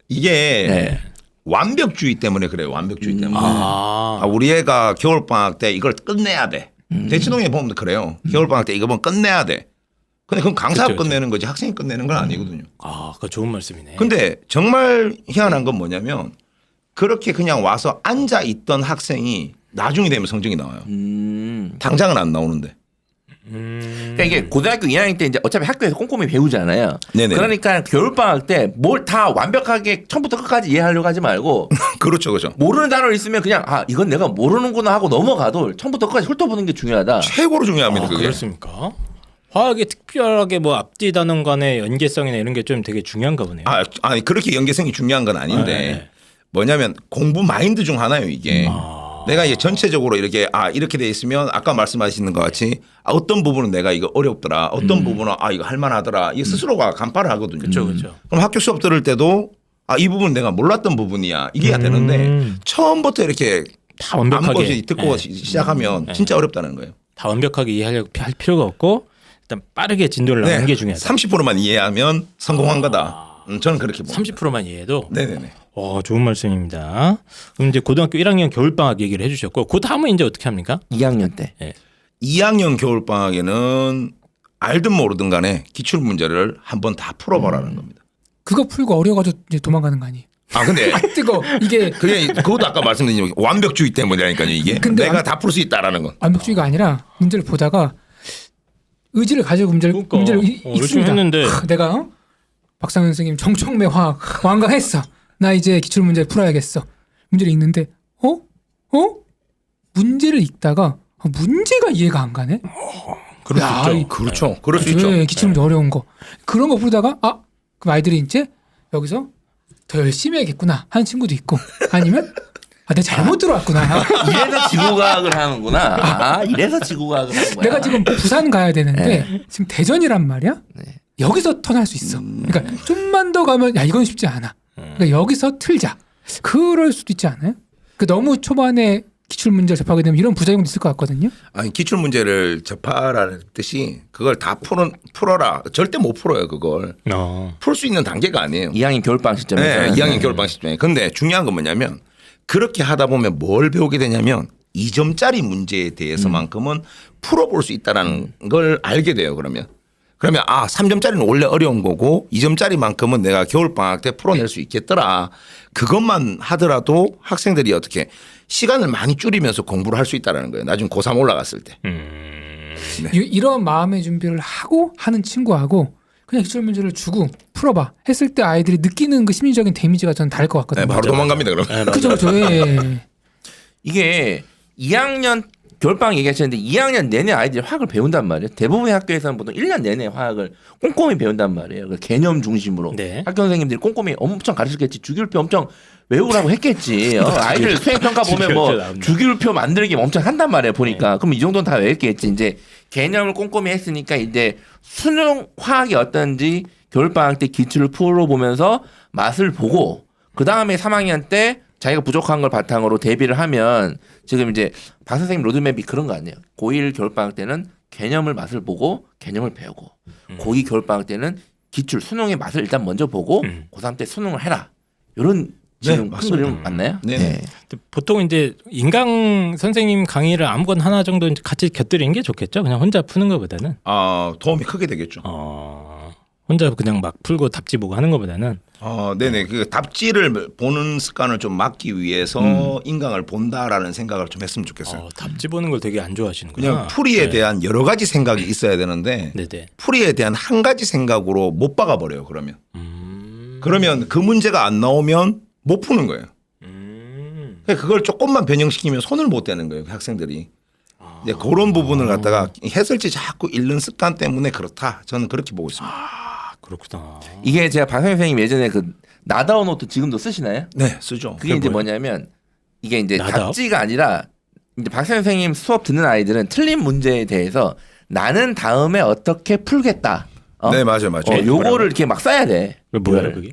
이게 네. 완벽주의 때문에 그래요. 완벽주의 때문에. 아. 우리 애가 겨울방학 때 이걸 끝내야 돼. 대치동에 보면 그래요. 겨울방학 때 이거 보면 끝내야 돼. 근데 그건 강사가 그쵸. 끝내는 거지 학생이 끝내는 건 아니거든요. 아, 그 좋은 말씀이네. 근데 정말 희한한 건 뭐냐면 그렇게 그냥 와서 앉아 있던 학생이 나중에 되면 성적이 나와요. 당장은 안 나오는데. 그러니까 이게 고등학교 2학년 때 이제 어차피 학교에서 꼼꼼히 배우잖아요. 네네. 그러니까 겨울방학 때 뭘 다 완벽하게 처음부터 끝까지 이해하려고 하지 말고 그렇죠, 그렇죠. 모르는 단어 있으면 그냥 이건 내가 모르는구나 하고 넘어가도 처음부터 끝까지 훑어보는 게 중요하다. 최고로 중요합니다. 그게. 그렇습니까? 화학이 특별하게 뭐 앞뒤 단원 간의 연계성이나 이런 게 좀 되게 중요한가 보네요. 아니 그렇게 연계성이 중요한 건 아닌데 네. 뭐냐면 공부 마인드 중 하나요 이게. 내가 이게 전체적으로 이렇게 이렇게 돼 있으면 아까 말씀하시는 것 같이 어떤 부분은 내가 이거 어렵더라, 어떤 부분은 이거 할만하더라. 이 스스로가 간파를 하거든요. 그렇죠. 그럼 학교 수업 들을 때도 이 부분 내가 몰랐던 부분이야 이게 되는데 처음부터 이렇게 다 완벽하게 아무것이 듣고 시작하면 진짜 어렵다는 거예요. 다 완벽하게 이해하려고 할 필요가 없고 일단 빠르게 진도를 나가는 게 중요하다. 30%만 이해하면 성공한 거다. 저는 그렇게 봅니다. 30%만 이해해도. 네네네. 좋은 말씀입니다. 그럼 이제 고등학교 1학년 겨울방학 얘기를 해주셨고 그 다음은 이제 어떻게 합니까? 2학년 때. 2학년 겨울방학에는 알든 모르든 간에 기출 문제를 한번 다 풀어보라는 겁니다. 그거 풀고 어려워가지고 이제 도망가는 거 아니에요? 아 근데 뜨거 이게 그게 그것도 아까 말씀드린 완벽주의 때문이라니까요 이게. 근데 내가 다 풀 수 있다라는 건. 완벽주의가 아니라 문제를 보다가 의지를 가지고 문제를 그러니까. 읽습니다. 했는데. 내가 박상현 선생님 정촉매 화학 완강했어. 나 이제 기출 문제 풀어야겠어. 문제를 읽는데 문제를 읽다가 문제가 이해가 안 가네. 그럴 수 있죠. 그렇죠. 그럴 수 있죠. 기출 문제 어려운 거 그런 거 부르다가 그럼 아이들이 이제 여기서 더 열심히 해야겠구나 하는 친구도 있고 아니면 내가 잘못 들어왔구나. 이래서 지구과학을 하는구나. 이래서 지구과학을 하는 거야. 내가 지금 부산 가야 되는데 네. 지금 대전이란 말이야. 여기서 턴할 수 있어. 그러니까 좀만 더 가면 이건 쉽지 않아. 그러니까 여기서 틀자. 그럴 수도 있지 않아요? 너무 초반에 기출 문제를 접하게 되면 이런 부작용도 있을 것 같거든요. 아니 기출 문제를 접하라는 뜻이 그걸 다 풀어라. 절대 못 풀어요 그걸. 풀 수 있는 단계가 아니에요. 2학년 겨울방학 시점에서. 네, 2학년 겨울방학 시점에. 근데 중요한 건 뭐냐면 그렇게 하다 보면 뭘 배우게 되냐면 2점짜리 문제에 대해서만큼은 풀어볼 수 있다는 걸 알게 돼요. 그러면 3점짜리는 원래 어려운 거고 2점짜리만큼은 내가 겨울방학 때 풀어낼 수 있겠더라. 그것만 하더라도 학생들이 어떻게 시간을 많이 줄이면서 공부를 할 수 있다는 거예요. 나중에 고3 올라갔을 때. 이런 마음의 준비를 하고 하는 친구하고 그냥 기출 문제를 주고 풀어봐 했을 때 아이들이 느끼는 그 심리적인 데미지가 저는 다를 것 같거든요. 네, 바로 도망갑니다. 그러면. 그죠. 예. 이게 2학년 겨울방학 얘기하셨는데 2학년 내내 아이들이 화학을 배운단 말이에요. 대부분의 학교에서는 보통 1년 내내 화학을 꼼꼼히 배운단 말이에요. 그 개념 중심으로. 네. 학교 선생님들이 꼼꼼히 엄청 가르쳤겠지. 주기율표 엄청 외우라고 했겠지. 아이들 수행평가 보면 뭐 주기율표 만들기 엄청 한단 말이에요. 보니까. 그럼 이 정도는 다 외웠겠지. 이제 개념을 꼼꼼히 했으니까 이제 수능 화학이 어떤지 겨울방학 때 기출을 풀어보면서 맛을 보고 그 다음에 3학년 때 자기가 부족한 걸 바탕으로 대비를 하면 지금 이제 박 선생님 로드맵이 그런 거 아니에요. 고1 겨울방학 때는 개념을 맛을 보고 개념을 배우고 고2 겨울방학 때는 기출 수능의 맛을 일단 먼저 보고 고3 때 수능을 해라. 이런 지금 큰 그림 맞나요? 네. 보통 이제 인강 선생님 강의를 아무거나 하나 정도 같이 곁들이는 게 좋겠죠. 그냥 혼자 푸는 것보다는. 도움이 크게 되겠죠. 혼자 그냥 막 풀고 답지 보고 하는 것보다는. 네네. 그 답지를 보는 습관을 좀 막기 위해서 인강을 본다라는 생각을 좀 했으면 좋겠어요. 답지 보는 걸 되게 안 좋아하시는구나. 그냥 풀이에 대한 여러 가지 생각이 있어야 되는데 네네. 풀이에 대한 한 가지 생각으로 못 박아버려요. 그러면 그 문제가 안 나오면 못 푸는 거예요. 그러니까 그걸 조금만 변형시키면 손을 못 대는 거예요. 그 학생들이. 이제 그런 부분을 갖다가 해설지 자꾸 읽는 습관 때문에 그렇다. 저는 그렇게 보고 있습니다. 그렇구나. 이게 제가 박 선생님 예전에 그 나다운 노트 지금도 쓰시나요? 네, 쓰죠. 그게 이제 뭐냐면 이게 이제 나다운? 답지가 아니라 이제 박 선생님 수업 듣는 아이들은 틀린 문제에 대해서 나는 다음에 어떻게 풀겠다. 네, 맞아요. 요거를 이렇게 막 써야 돼. 뭐야 그게?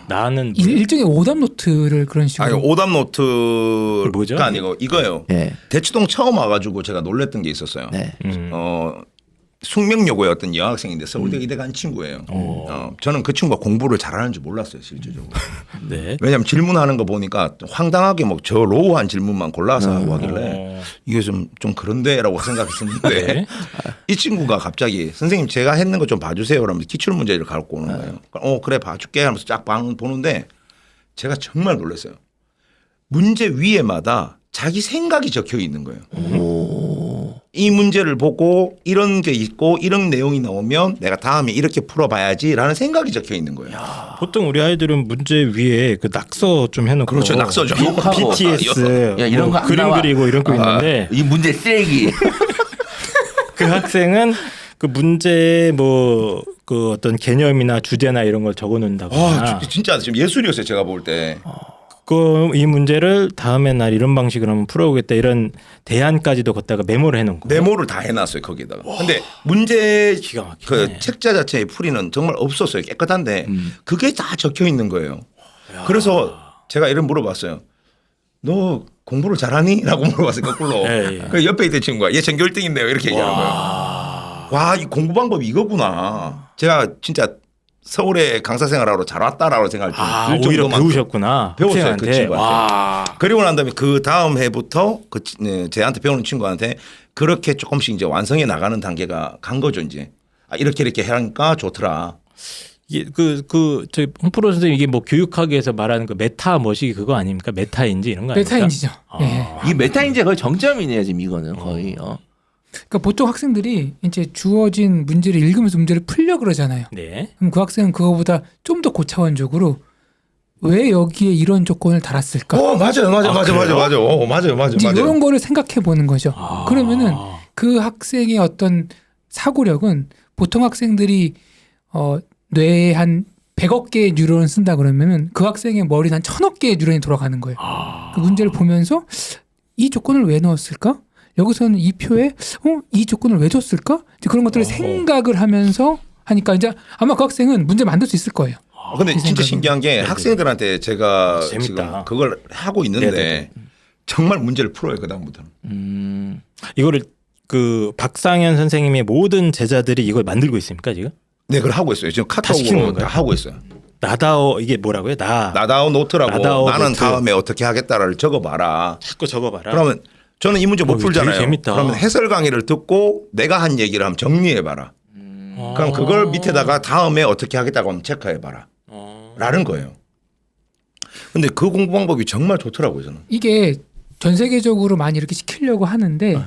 나는 일종의 오답 노트를 그런 식으로. 아니 오답 뭐죠? 노트가 아니고 이거예요. 네. 대치동 처음 와가지고 제가 놀랬던 게 있었어요. 네. 숙명여고의 어떤 여학생인데 서울대 의대 간 친구예요. 저는 그 친구가 공부를 잘하는 줄 몰랐어요, 실질적으로. 네. 왜냐하면 질문하는 거 보니까 황당하게 뭐 저 로우한 질문만 골라서 하고 하길래 이게 좀 그런데라고 생각했었는데 네. 이 친구가 갑자기 선생님 제가 했는 거 좀 봐주세요. 그러면서 기출 문제를 갖고 오는 거예요. 그래 봐줄게 하면서 쫙 보는데 제가 정말 놀랐어요. 문제 위에마다 자기 생각이 적혀 있는 거예요. 이 문제를 보고 이런 게 있고 이런 내용이 나오면 내가 다음에 이렇게 풀어봐야지라는 생각이 적혀 있는 거예요. 보통 우리 아이들은 문제 위에 그 낙서 좀 해놓고 그렇죠, 낙서죠. 욕하고. BTS 야, 이런 거안 그림 나와. 그리고 이런 거 있는데 이 문제 쓰레기. 그 학생은 그 문제 뭐 그 어떤 개념이나 주제나 이런 걸 적어놓는다거나 진짜 지금 예술이었어요. 제가 볼 때. 이 문제를 다음에 날 이런 방식으로 한번 풀어보겠다 이런 대안까지도 걷다가 메모를 해놓은 거예요. 메모를 다 해놨어요 거기다가. 근데 문제 기가 막히네. 그 책자 자체의 풀이는 정말 없었어요. 깨끗한데 그게 다 적혀 있는 거예요. 그래서 제가 이런 물어봤어요. 너 공부를 잘하니? 라고 물어봤어요. 거꾸로. 그 옆에 있던 친구가 얘 전교 1등인데요. 이렇게 얘기하는 거예요. 와, 이 공부 방법이 이거구나. 제가 진짜 서울에 강사 생활하러 잘 왔다라고 생각할 때 오히려 배우셨구나. 배웠어요. 학생한테. 그 친구한테. 그리고 난 다음에 그 다음 해부터 쟤한테 배우는 친구한테 그렇게 조금씩 이제 완성해 나가는 단계가 간 거죠. 이제 이렇게 하니까 좋더라. 이게 저희 홍프로 선생님 이게 뭐 교육학에서 말하는 그 메타 머시기 그거 아닙니까? 메타인지 이런 거 아닙니까? 메타인지죠. 아. 예. 이 메타인지가 거의 정점이네요 지금 이거는 거의. 그러니까 보통 학생들이 이제 주어진 문제를 읽으면서 문제를 풀려 그러잖아요. 네. 그럼 그 학생은 그거보다 좀 더 고차원적으로 왜 여기에 이런 조건을 달았을까? 맞아요. 이제 이런 거를 생각해 보는 거죠. 아. 그러면은 그 학생의 어떤 사고력은 보통 학생들이 뇌에 한 100억 개의 뉴런을 쓴다 그러면은 그 학생의 머리는 한 1000억 개의 뉴런이 돌아가는 거예요. 그 문제를 보면서 이 조건을 왜 넣었을까? 여기서는 이 표에 이 조건을 왜 줬을까? 이제 그런 것들을 생각을 하면서 하니까 이제 아마 그 학생은 문제 만들 수 있을 거예요. 근데 그 진짜 생각은. 신기한 게 학생들한테 제가 재밌다. 지금 그걸 하고 있는데 네네네. 정말 문제를 풀어요 그 다음부터는. 이거를 그 박상현 선생님의 모든 제자들이 이걸 만들고 있습니까 지금? 네, 그걸 하고 있어요. 지금 시키는 카톡으로 건가요? 다 하고 있어요. 나다오 이게 뭐라고요? 나다오 노트라고 나다오 나는 노트. 다음에 어떻게 하겠다를 적어봐라. 자꾸 적어봐라. 그러면 저는 이 문제 못 이거 풀잖아요. 되게 재밌다. 그러면 해설 강의를 듣고 내가 한 얘기를 한번 정리해봐라. 그럼 그걸 밑에다가 다음에 어떻게 하겠다고 한번 체크해봐라. 라는 거예요. 근데 그 공부 방법이 정말 좋더라고요 저는. 이게 전 세계적으로 많이 이렇게 시키려고 하는데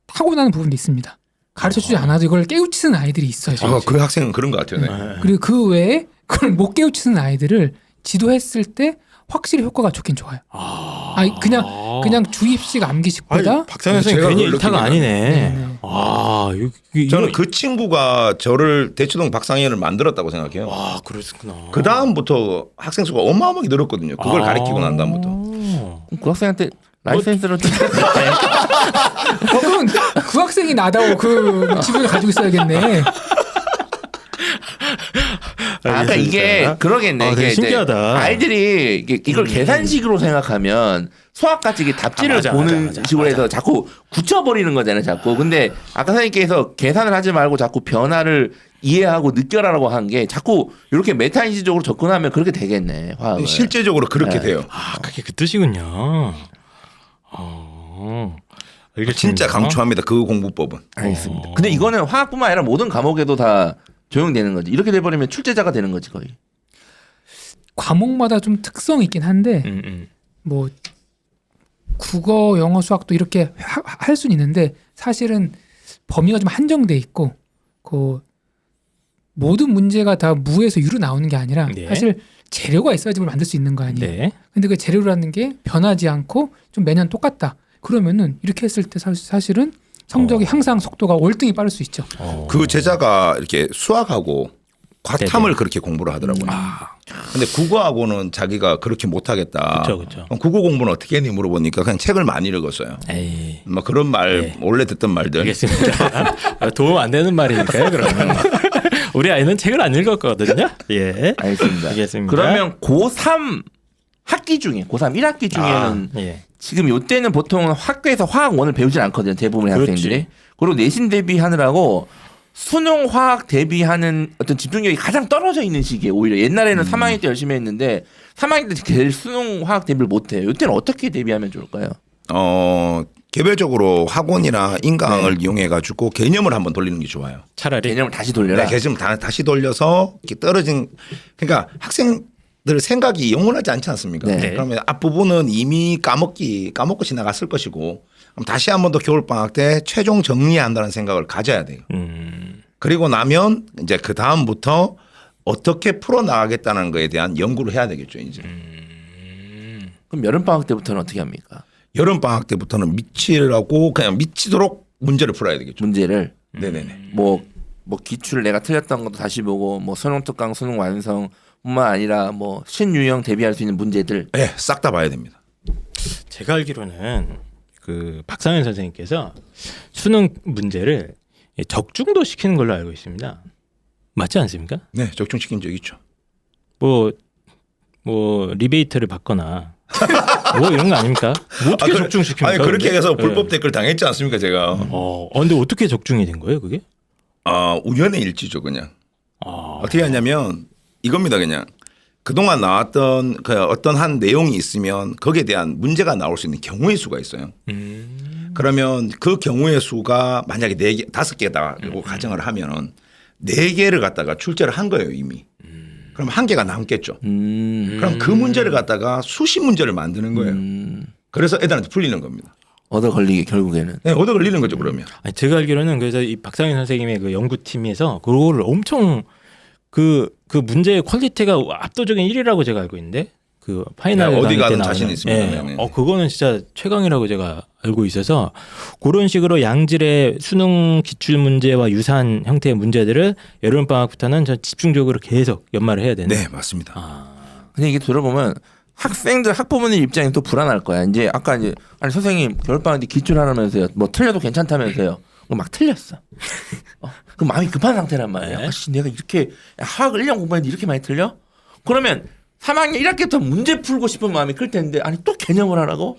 타고나는 부분도 있습니다. 가르쳐주지 않아도 이걸 깨우치는 아이들이 있어요. 그 학생은 그런 것 같아요. 네. 그리고 그 외에 그걸 못 깨우치는 아이들을 지도했을 때 확실히 효과가 좋긴 좋아요. 그냥 주입식 암기식보다 박상현 제가 선생님 괜히 그걸 일타가 느끼긴 아니네. 네. 저는 그 친구가 저를 대치동 박상현을 만들었다고 생각해요. 와 그랬구나. 그 다음부터 학생 수가 어마어마하게 늘었거든요. 그걸 가르치고 난 다음부터. 그 학생한테 라이센스를 좀 그러면 그 학생이 나다고 그 지분을 가지고 있어야겠네. 아까 이게 그러겠네. 되게 이게 이제 신기하다. 아이들이 이걸 계산식으로 생각하면 수학같이 이게 답지를 맞아, 보는 맞아, 식으로 해서 자꾸 굳혀버리는 거잖아요. 자꾸. 근데 아까 선생님께서 계산을 하지 말고 자꾸 변화를 이해하고 느껴라라고 한 게 자꾸 이렇게 메타인지적으로 접근하면 그렇게 되겠네. 화학을. 실제적으로 그렇게 네. 돼요. 아 그게 그 뜻이군요. 알겠습니다. 진짜 강추합니다. 그 공부법은. 알겠습니다. 근데 이거는 화학뿐만 아니라 모든 과목에도 다 적용되는 거지. 이렇게 돼버리면 출제자가 되는 거지 거의. 과목마다 좀 특성이 있긴 한데 뭐 국어, 영어, 수학도 이렇게 할 수는 있는데 사실은 범위가 좀 한정돼 있고 그 모든 문제가 다 무에서 유로 나오는 게 아니라 네. 사실 재료가 있어야지 뭘 만들 수 있는 거 아니에요. 네. 근데 그 재료라는 게 변하지 않고 좀 매년 똑같다. 그러면은 이렇게 했을 때 사실은 성적이 향상 속도가 월등히 빠를 수 있죠. 그 제자가 이렇게 수학하고 과탐을 그렇게 공부를 하더라고요. 근데 국어하고는 자기가 그렇게 못하겠다. 그쵸. 그럼 국어 공부는 어떻게 했니 물어보니까 그냥 책을 많이 읽었어요. 에이. 뭐 그런 말 네. 원래 듣던 말들. 알겠습니다. 도움 안 되는 말이니까요. 그러면 우리 아이는 책을 안 읽었거든요. 예. 알겠습니다. 알겠습니다. 그러면 고3 학기 중에 고3 1학기 중에는 예. 지금 요때는 보통 학교에서 화학원을 배우진 않거든요. 대부분의 그렇지. 학생들이. 그리고 내신 대비하느라고 수능 화학 대비하는 어떤 집중력이 가장 떨어져 있는 시기에 오히려 옛날에는 3학년 때 열심히 했는데 3학년 때 제일 수능 화학 대비를 못해요. 요때는 어떻게 대비하면 좋을까요? 개별적으로 학원이나 인강을 이용해 가지고 개념을 한번 돌리는 게 좋아요. 차라리 개념을 다시 돌려라. 네, 개념 다시 돌려서 이렇게 떨어진 그러니까 학생들 생각이 영원하지 않지 않습니까? 네. 그러면 앞부분은 이미 까먹고 지나갔을 것이고 그럼 다시 한 번 더 겨울 방학 때 최종 정리한다는 생각을 가져야 돼요. 그리고 나면 이제 그 다음부터 어떻게 풀어 나가겠다는 거에 대한 연구를 해야 되겠죠, 이제. 그럼 여름 방학 때부터는 어떻게 합니까? 여름 방학 때부터는 미치라고 그냥 미치도록 문제를 풀어야 되겠죠. 문제를 네네네. 뭐 기출을 내가 틀렸던 것도 다시 보고 뭐 수능 특강 수능 완성뿐만 아니라 뭐 신유형 대비할 수 있는 문제들. 네, 싹 다 봐야 됩니다. 제가 알기로는 그 박상현 선생님께서 수능 문제를 적중도 시키는 걸로 알고 있습니다. 맞지 않습니까? 네, 적중시킨 적 있죠. 뭐 리베이트를 받거나 뭐 이런 거 아닙니까? 뭐 어떻게 적중시킵니까? 아니 그렇게 근데? 해서 불법 네. 댓글 당했지 않습니까, 제가? 근데 어떻게 적중이 된 거예요, 그게? 우연의 일치죠, 그냥. 아, 어떻게 하냐면 이겁니다, 그냥. 그동안 나왔던 그 어떤 한 내용이 있으면 거기에 대한 문제가 나올 수 있는 경우의 수가 있어요. 그러면 그 경우의 수가 만약에 4개, 5개다라고 가정을 하면은 4개를 갖다가 출제를 한 거예요 이미. 그럼 1개가 남겠죠. 그럼 그 문제를 갖다가 수십 문제를 만드는 거예요. 그래서 애들한테 풀리는 겁니다. 얻어 걸리게 결국에는. 네, 얻어 걸리는 거죠 그러면. 아니, 제가 알기로는 그래서 이 박상현 선생님의 그 연구팀에서 그거를 엄청 그 문제의 퀄리티가 압도적인 1위라고 제가 알고 있는데 그 파이널 네, 어디 강의 때 가든 나오는, 자신 있습니다. 예. 네네. 그거는 진짜 최강이라고 제가 알고 있어서 그런 식으로 양질의 수능 기출 문제와 유사한 형태의 문제들을 여름 방학부터는 전 집중적으로 계속 연말을 해야 되는. 네 맞습니다. 근데 이게 들어보면 학생들 학부모님 입장이 또 불안할 거야. 이제 아까 이제 아니 선생님 겨울방학 때 기출하라면서요. 뭐 틀려도 괜찮다면서요. 막 틀렸어. 그 마음이 급한 상태란 말이야. 네. 아씨 내가 이렇게 화학을 1년 공부했는데 이렇게 많이 틀려? 그러면 3학년 1학기부터 문제 풀고 싶은 마음이 클 텐데 아니 또 개념을 하라고?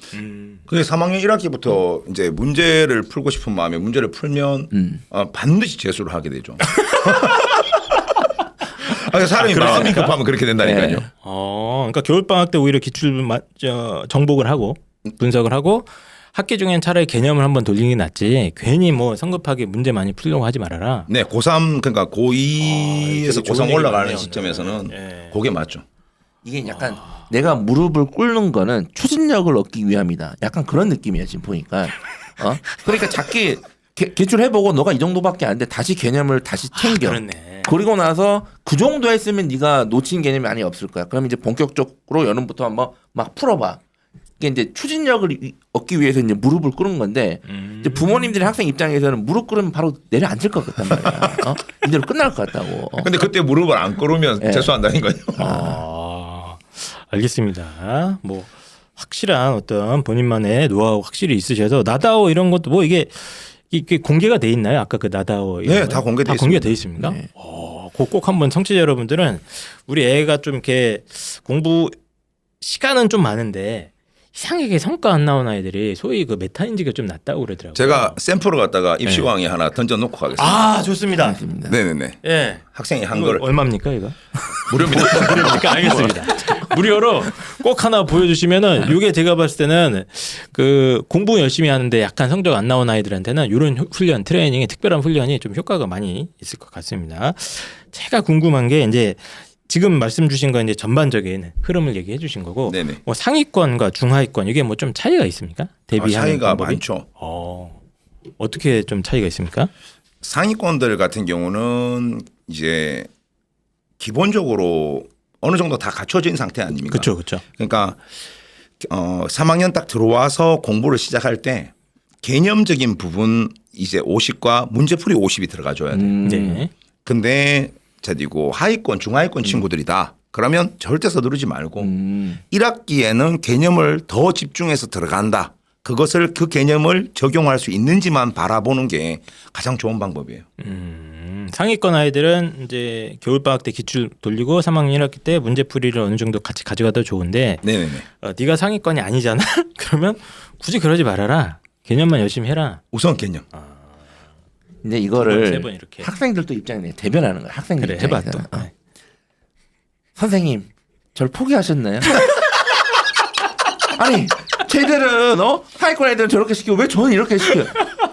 그게 3학년 1학기부터 이제 문제를 풀고 싶은 마음에 문제를 풀면 반드시 재수를 하게 되죠. 사람이 마음이 급하면 그렇게 된다니까요. 네. 그러니까 겨울 방학 때 오히려 기출 정복을 하고 분석을 하고 학기 중엔 차라리 개념을 한번 돌리는 게 낫지. 괜히 뭐 성급하게 문제 많이 풀려고 하지 말아라. 네, 고3 그러니까 고2에서 되게 좋은 고3 얘기 올라가는 같네요. 시점에서는 네. 그게 맞죠. 이게 약간 내가 무릎을 꿇는 거는 추진력을 얻기 위함이다. 약간 그런 느낌이야 지금 보니까. 그러니까 작게 개출해보고 너가 이 정도밖에 안 돼. 다시 개념을 다시 챙겨. 그렇네. 그리고 나서 그 정도 했으면 네가 놓친 개념이 많이 없을 거야. 그럼 이제 본격적으로 여름부터 한번 막 풀어봐. 이게 이제 추진력을 얻기 위해서 이제 무릎을 꿇은 건데 이제 부모님들이 학생 입장에서는 무릎 꿇으면 바로 내려앉을 것 같단 말이야. 이대로 끝날 것 같다고. 근데 그때 무릎을 안 꿇으면 네. 재수한다는 거죠. 알겠습니다. 뭐 확실한 어떤 본인만의 노하우 확실히 있으셔서 나다오 이런 것도 뭐 이게 공개가 돼 있나요? 아까 그 나다오 이런 네, 거? 다 공개돼 다 공개돼 있습니까? 네. 그거 꼭 한번 청취자 여러분들은 우리 애가 좀 이렇게 공부 시간은 좀 많은데 이상하게 성과 안 나온 아이들이 소위 그 메타인지가 좀 낮다고 그러더라고요. 제가 샘플을 갖다가 입시광에 하나 던져놓고 가겠습니다. 아 좋습니다. 맞습니다. 네네네. 예. 학생이 한 이거 걸 얼마입니까 이거? 무료입니다. 그러니까 알겠습니다. 무료로 꼭 하나 보여주시면은 이게 제가 봤을 때는 그 공부 열심히 하는데 약간 성적 안 나온 아이들한테는 이런 훈련 트레이닝의 특별한 훈련이 좀 효과가 많이 있을 것 같습니다. 제가 궁금한 게 이제 지금 말씀 주신 거 이제 전반적인 흐름을 얘기해 주신 거고 네네. 뭐 상위권과 중하위권 이게 뭐 좀 차이가 있습니까? 대비하는 차이가 방법이? 많죠. 어떻게 좀 차이가 있습니까? 상위권들 같은 경우는 이제 기본적으로 어느 정도 다 갖춰진 상태 아닙니까? 그렇죠, 그렇죠. 그러니까 3학년 딱 들어와서 공부를 시작할 때 개념적인 부분 이제 50과 문제풀이 50이 들어가줘야 돼. 네. 근데 저디고 하위권, 중하위권 친구들이다. 그러면 절대 서두르지 말고 1학기에는 개념을 더 집중해서 들어간다. 그것을 그 개념을 적용할 수 있는지만 바라보는 게 가장 좋은 방법이에요. 상위권 아이들은 이제 겨울방학 때 기출 돌리고 3학년 1학기 때 문제풀이를 어느 정도 같이 가져가도 좋은데 네네네. 네가 상위권이 아니잖아. 그러면 굳이 그러지 말아라. 개념만 열심히 해라. 우선 개념. 근데 세 이거를 번 이렇게. 학생들도 입장에 대변하는 거야. 학생들 그래 해봐 입장에서. 또. 선생님, 저를 포기하셨나요? 아니, 쟤들은 하위권 애들은 저렇게 시키고 왜 저는 이렇게 시켜요?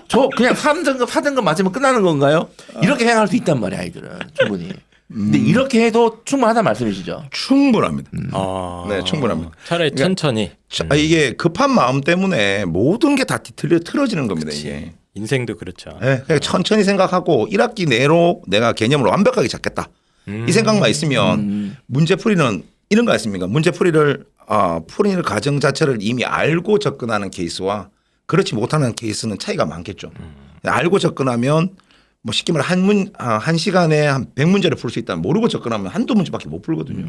저 그냥 3등급, 4등급 맞으면 끝나는 건가요? 이렇게 생각할 수 있단 말이야, 아이들은 충분히. 근데 이렇게 해도 충분하다는 말씀이시죠? 충분합니다. 네, 충분합니다. 차라리 그러니까 천천히. 이게 급한 마음 때문에 모든 게 다 틀어지는 겁니다. 이게. 인생도 그렇죠. 네, 그냥 천천히 생각하고 1학기 내로 내가 개념을 완벽하게 잡겠다. 이 생각만 있으면 문제풀이는 이런 거 아닙니까? 문제풀이를 풀이는 과정 자체를 이미 알고 접근하는 케이스와 그렇지 못하는 케이스는 차이가 많겠죠. 알고 접근하면 뭐 쉽게 말해 한 시간에 한 100문제를 풀 수 있다. 모르고 접근하면 한두 문제밖에 못 풀거든요.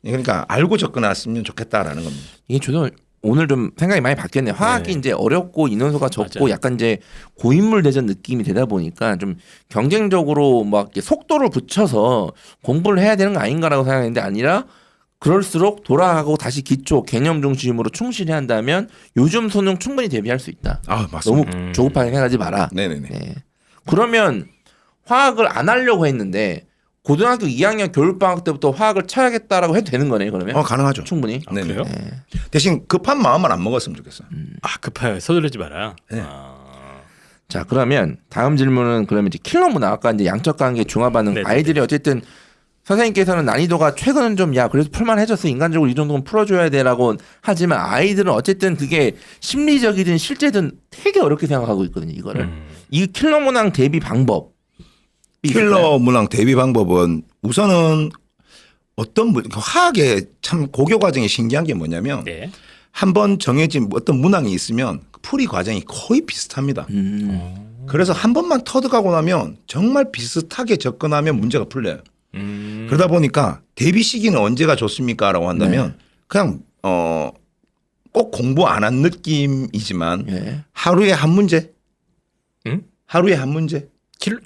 그러니까 알고 접근했으면 좋겠다라는 겁니다. 이게 저도 오늘 좀 생각이 많이 바뀌었네요. 화학이 이제 어렵고 인원수가 적고 맞아요. 약간 이제 고인물 대전 느낌이 되다 보니까 좀 경쟁적으로 막 이렇게 속도를 붙여서 공부를 해야 되는 거 아닌가라고 생각했는데 아니라 그럴수록 돌아가고 다시 기초 개념 중심으로 충실히 한다면 요즘 수능 충분히 대비할 수 있다. 맞습니다. 너무 조급하게 생각하지 마라. 네네네. 네. 그러면 화학을 안 하려고 했는데 고등학교 2학년 겨울방학 때부터 화학을 쳐야겠다라고 해도 되는 거네요. 그러면 가능하죠. 충분히. 네네. 그래요? 대신 급한 마음만 안 먹었으면 좋겠어요. 급해요. 서두르지 마라. 네. 자 그러면 다음 질문은 그러면 이제 킬러 문화 아까 이제 양적 관계 중화 반응 네네네. 아이들이 어쨌든 선생님께서는 난이도가 최근은 좀 야 그래도 풀만해졌어 인간적으로 이 정도는 풀어줘야 돼라고 하지만 아이들은 어쨌든 그게 심리적이든 실제든 되게 어렵게 생각하고 있거든요 이거를 이 킬러 문항 대비 방법 킬러 문항 대비 방법은 우선은 화학의 참 고교 과정이 신기한 게 뭐냐면 네. 한번 정해진 어떤 문항이 있으면 풀이 과정이 거의 비슷합니다. 그래서 한 번만 터득하고 나면 정말 비슷하게 접근하면 문제가 풀려요. 그러다 보니까 대비 시기는 언제가 좋습니까라고 한다면 그냥 꼭 공부 안 한 느낌이지만 예. 하루에 한 문제, 응? 하루에 한 문제,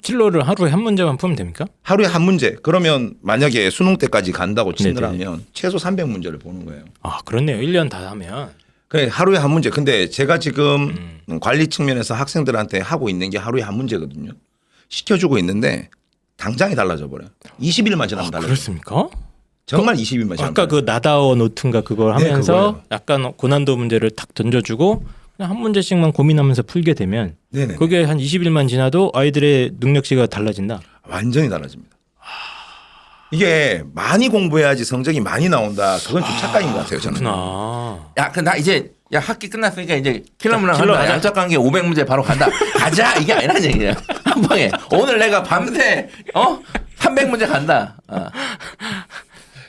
킬러를 하루에 한 문제만 풀면 됩니까? 하루에 한 문제. 그러면 만약에 수능 때까지 간다고 네네. 치더라면 최소 300문제를 보는 거예요. 아 그렇네요. 1년 다 하면. 그래 하루에 한 문제. 근데 제가 지금 관리 측면에서 학생들한테 하고 있는 게 하루에 한 문제거든요. 시켜주고 있는데 당장이 달라져 버려요. 20일만 지나면 달라져. 그렇습니까? 정말 20일만 지나면 아까 그 나다워 노트인가 그걸 네, 하면서 그거예요. 약간 고난도 문제를 탁 던져주고 그냥 한 문제씩만 고민하면서 풀게 되면 네네. 그게 한 20일만 지나도 아이들의 능력치가 달라진다. 완전히 달라집니다. 이게 많이 공부해야지 성적이 많이 나온다. 그건 좀 착각인 것 같아요. 저는. 그렇구나. 야, 그 나 이제 야 학기 끝났으니까 이제 킬러 문항 킬러 한다. 가자. 양적 관계 500문제 바로 간다. 가자 이게 아니란 얘기야. 한 방에 오늘 내가 밤새 300문제 간다.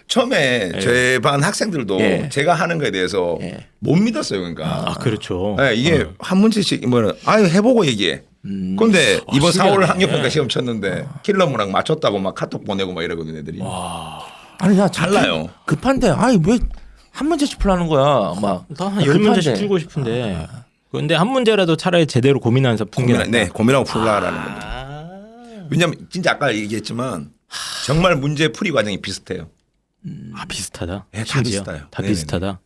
처음에 제 반 학생들도 예. 제가 하는 거에 대해서 예. 못 믿었어요. 그러니까. 아 그렇죠. 네, 이게 한 문제씩 아유 해보고 얘기해. 근데 이번 4월 학력평가 시험 쳤는데 킬러 문항 맞췄다고 막 카톡 보내고 막 이러거든요, 애들이. 아니 야 달라요. 급한데 아니 왜 한 문제씩 풀라는 거야. 막 나한 10문제씩 급한데. 풀고 싶은데. 근데 한 문제라도 차라리 제대로 고민하면서 푸는 게 낫다. 네, 고민하고 풀라라는 겁니다. 왜냐면 진짜 아까 얘기했지만 정말 문제 풀이 과정이 비슷해요. 아 비슷하다. 네, 다 심지어. 비슷해요. 다 네네네. 비슷하다.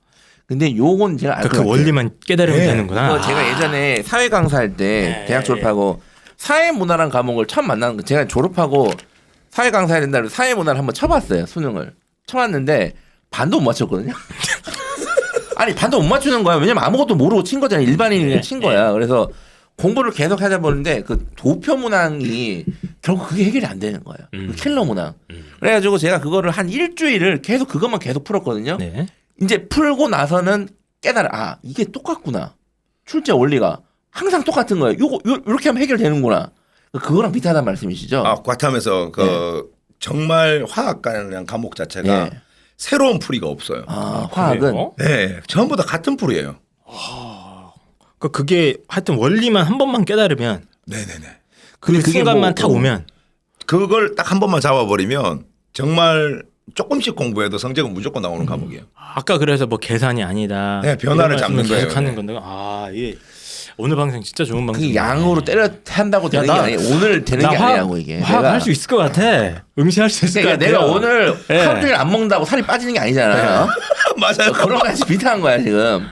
근데 요건 제가 그 원리만 깨달으면 네. 되는구나. 그거 제가 예전에 사회 강사할 때 대학 졸업하고 사회 문화란 과목을 처음 만나는 거 제가 졸업하고 사회 강사해야 된다고 사회 문화를 한번 쳐봤어요 수능을 쳐봤는데 반도 못 맞췄거든요. 아니 반도 못 맞추는 거야. 왜냐면 아무것도 모르고 친 거잖아요. 일반인이 그냥 친 거야. 그래서 공부를 계속 하다 보는데 그 도표 문항이 결국 그게 해결이 안 되는 거예요. 그 킬러 문항. 그래가지고 제가 그거를 한 일주일을 계속 그것만 계속 풀었거든요. 네. 이제 풀고 나서는 깨달아 아 이게 똑같구나. 출제 원리가 항상 똑같은 거예요. 요렇게 하면 해결되는구나. 그거랑 비슷하다는 말씀이시죠? 과탐에서 정말 화학과라는 과목 자체가 예. 새로운 풀이가 없어요. 화학은 그래요? 네, 전부 다 같은 풀이에요. 그게 하여튼 원리만 한 번만 깨달으면 네네네. 그 순간만 딱 오면 그걸 딱 한 번만 잡아버리면 정말 조금씩 공부해도 성적은 무조건 나오는 과목이에요. 아까 그래서 뭐 계산이 아니다. 네, 변화를 이런 잡는 말씀을 거예요. 계속 하는 네. 건데 오늘 방송 진짜 좋은 방송. 그게 양으로 때려 한다고 되는 게 나- 아니에요. 오늘 되는 게 아니라고 이게. 화학 할수 있을 것 같아. 응시할 수 있을 것 그러니까 같아. 내가 오늘 네. 하루 종일 안 먹는다고 살이 빠지는 게 아니잖아요. 맞아요. 그런 거 같이 비슷한 거야 지금.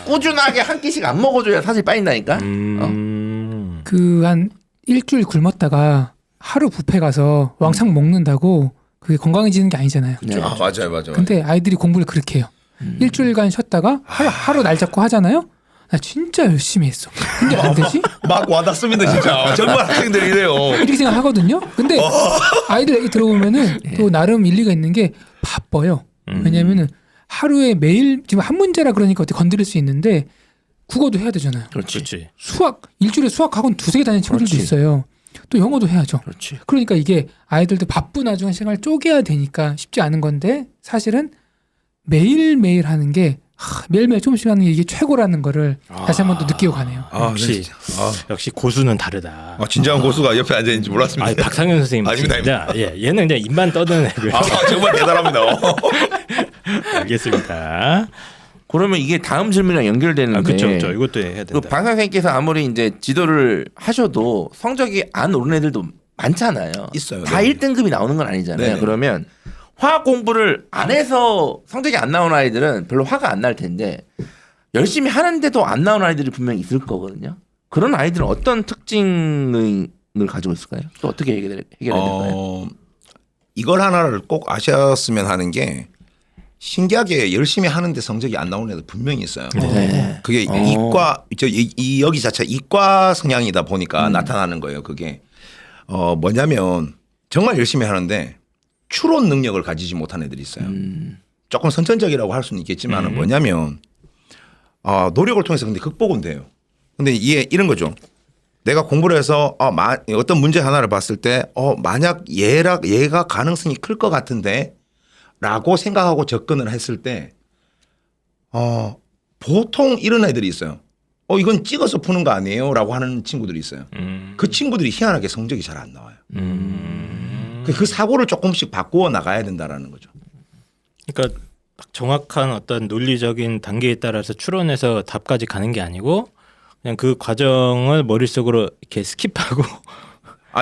꾸준하게 한 끼씩 안 먹어줘야 사실 빠진다니까. 그 한 일주일 굶었다가 하루 뷔페 가서 왕창 먹는다고 그게 건강해지는 게 아니잖아요. 네. 맞아요. 근데 아이들이 공부를 그렇게 해요. 일주일간 쉬었다가 하루 날 잡고 하잖아요. 나 진짜 열심히 했어. 근데 안 되지? 막 와닿습니다 진짜. 정말 학생들이 이래요. 이렇게 생각하거든요. 근데 아이들 얘기 들어보면은 또 나름 일리가 있는 게 바빠요. 왜냐면은 하루에 매일 지금 한 문제라 그러니까 어떻게 건드릴 수 있는데 국어도 해야 되잖아요. 그렇지. 수학 일주일에 수학 학원 2-3개 다니는 친구들도 그렇지. 있어요. 또 영어도 해야죠. 그렇지. 그러니까 이게 아이들도 바쁜 와중에 시간을 쪼개야 되니까 쉽지 않은 건데 사실은 매일매일 하는 게 매일매일 조금씩 하는 게 이게 최고라는 거를 다시 한 번 또 느끼고 가네요. 역시 역시 고수는 다르다. 진정한 고수가 옆에 앉아 있는지 몰랐습니다. 아, 박상현 선생님 아닙니다. 예, 얘는 그냥 입만 떠드는 애고요. 정말 대단합니다. 알겠습니다. 그러면 이게 다음 질문이랑 연결되는데. 그렇죠. 이것도 해야 된다. 그 박 선생님께서 아무리 이제 지도를 하셔도 성적이 안 오른 애들도 많잖아요. 있어요. 다 네. 1등급이 나오는 건 아니잖아요. 네네. 그러면 화학 공부를 안 해서 성적이 안 나오는 아이들은 별로 화가 안 날 텐데 열심히 하는데도 안 나오는 아이들이 분명히 있을 거거든요. 그런 아이들은 어떤 특징을 가지고 있을까요? 또 어떻게 해결해야 될까요? 이걸 하나를 꼭 아셨으면 하는 게 신기하게 열심히 하는데 성적이 안 나오는 애들 분명히 있어요. 네. 그게 이과 여기 자체 이과 성향이다 보니까 나타나는 거예요. 그게 뭐냐면 정말 열심히 하는데 추론 능력을 가지지 못한 애들이 있어요. 조금 선천적이라고 할 수는 있겠지만 뭐냐면 노력을 통해서 근데 극복은 돼요. 근데 이게 이런 거죠. 내가 공부를 해서 어떤 문제 하나를 봤을 때 만약 얘가 가능성이 클 것 같은데 라고 생각하고 접근을 했을 때 보통 이런 애들이 있어요. 이건 찍어서 푸는 거 아니에요? 라고 하는 친구들이 있어요. 그 친구들이 희한하게 성적이 잘 안 나와요. 그 사고를 조금씩 바꾸어 나가야 된다라는 거죠. 그러니까 정확한 어떤 논리적인 단계에 따라서 추론해서 답까지 가는 게 아니고 그냥 그 과정을 머릿속으로 이렇게 스킵하고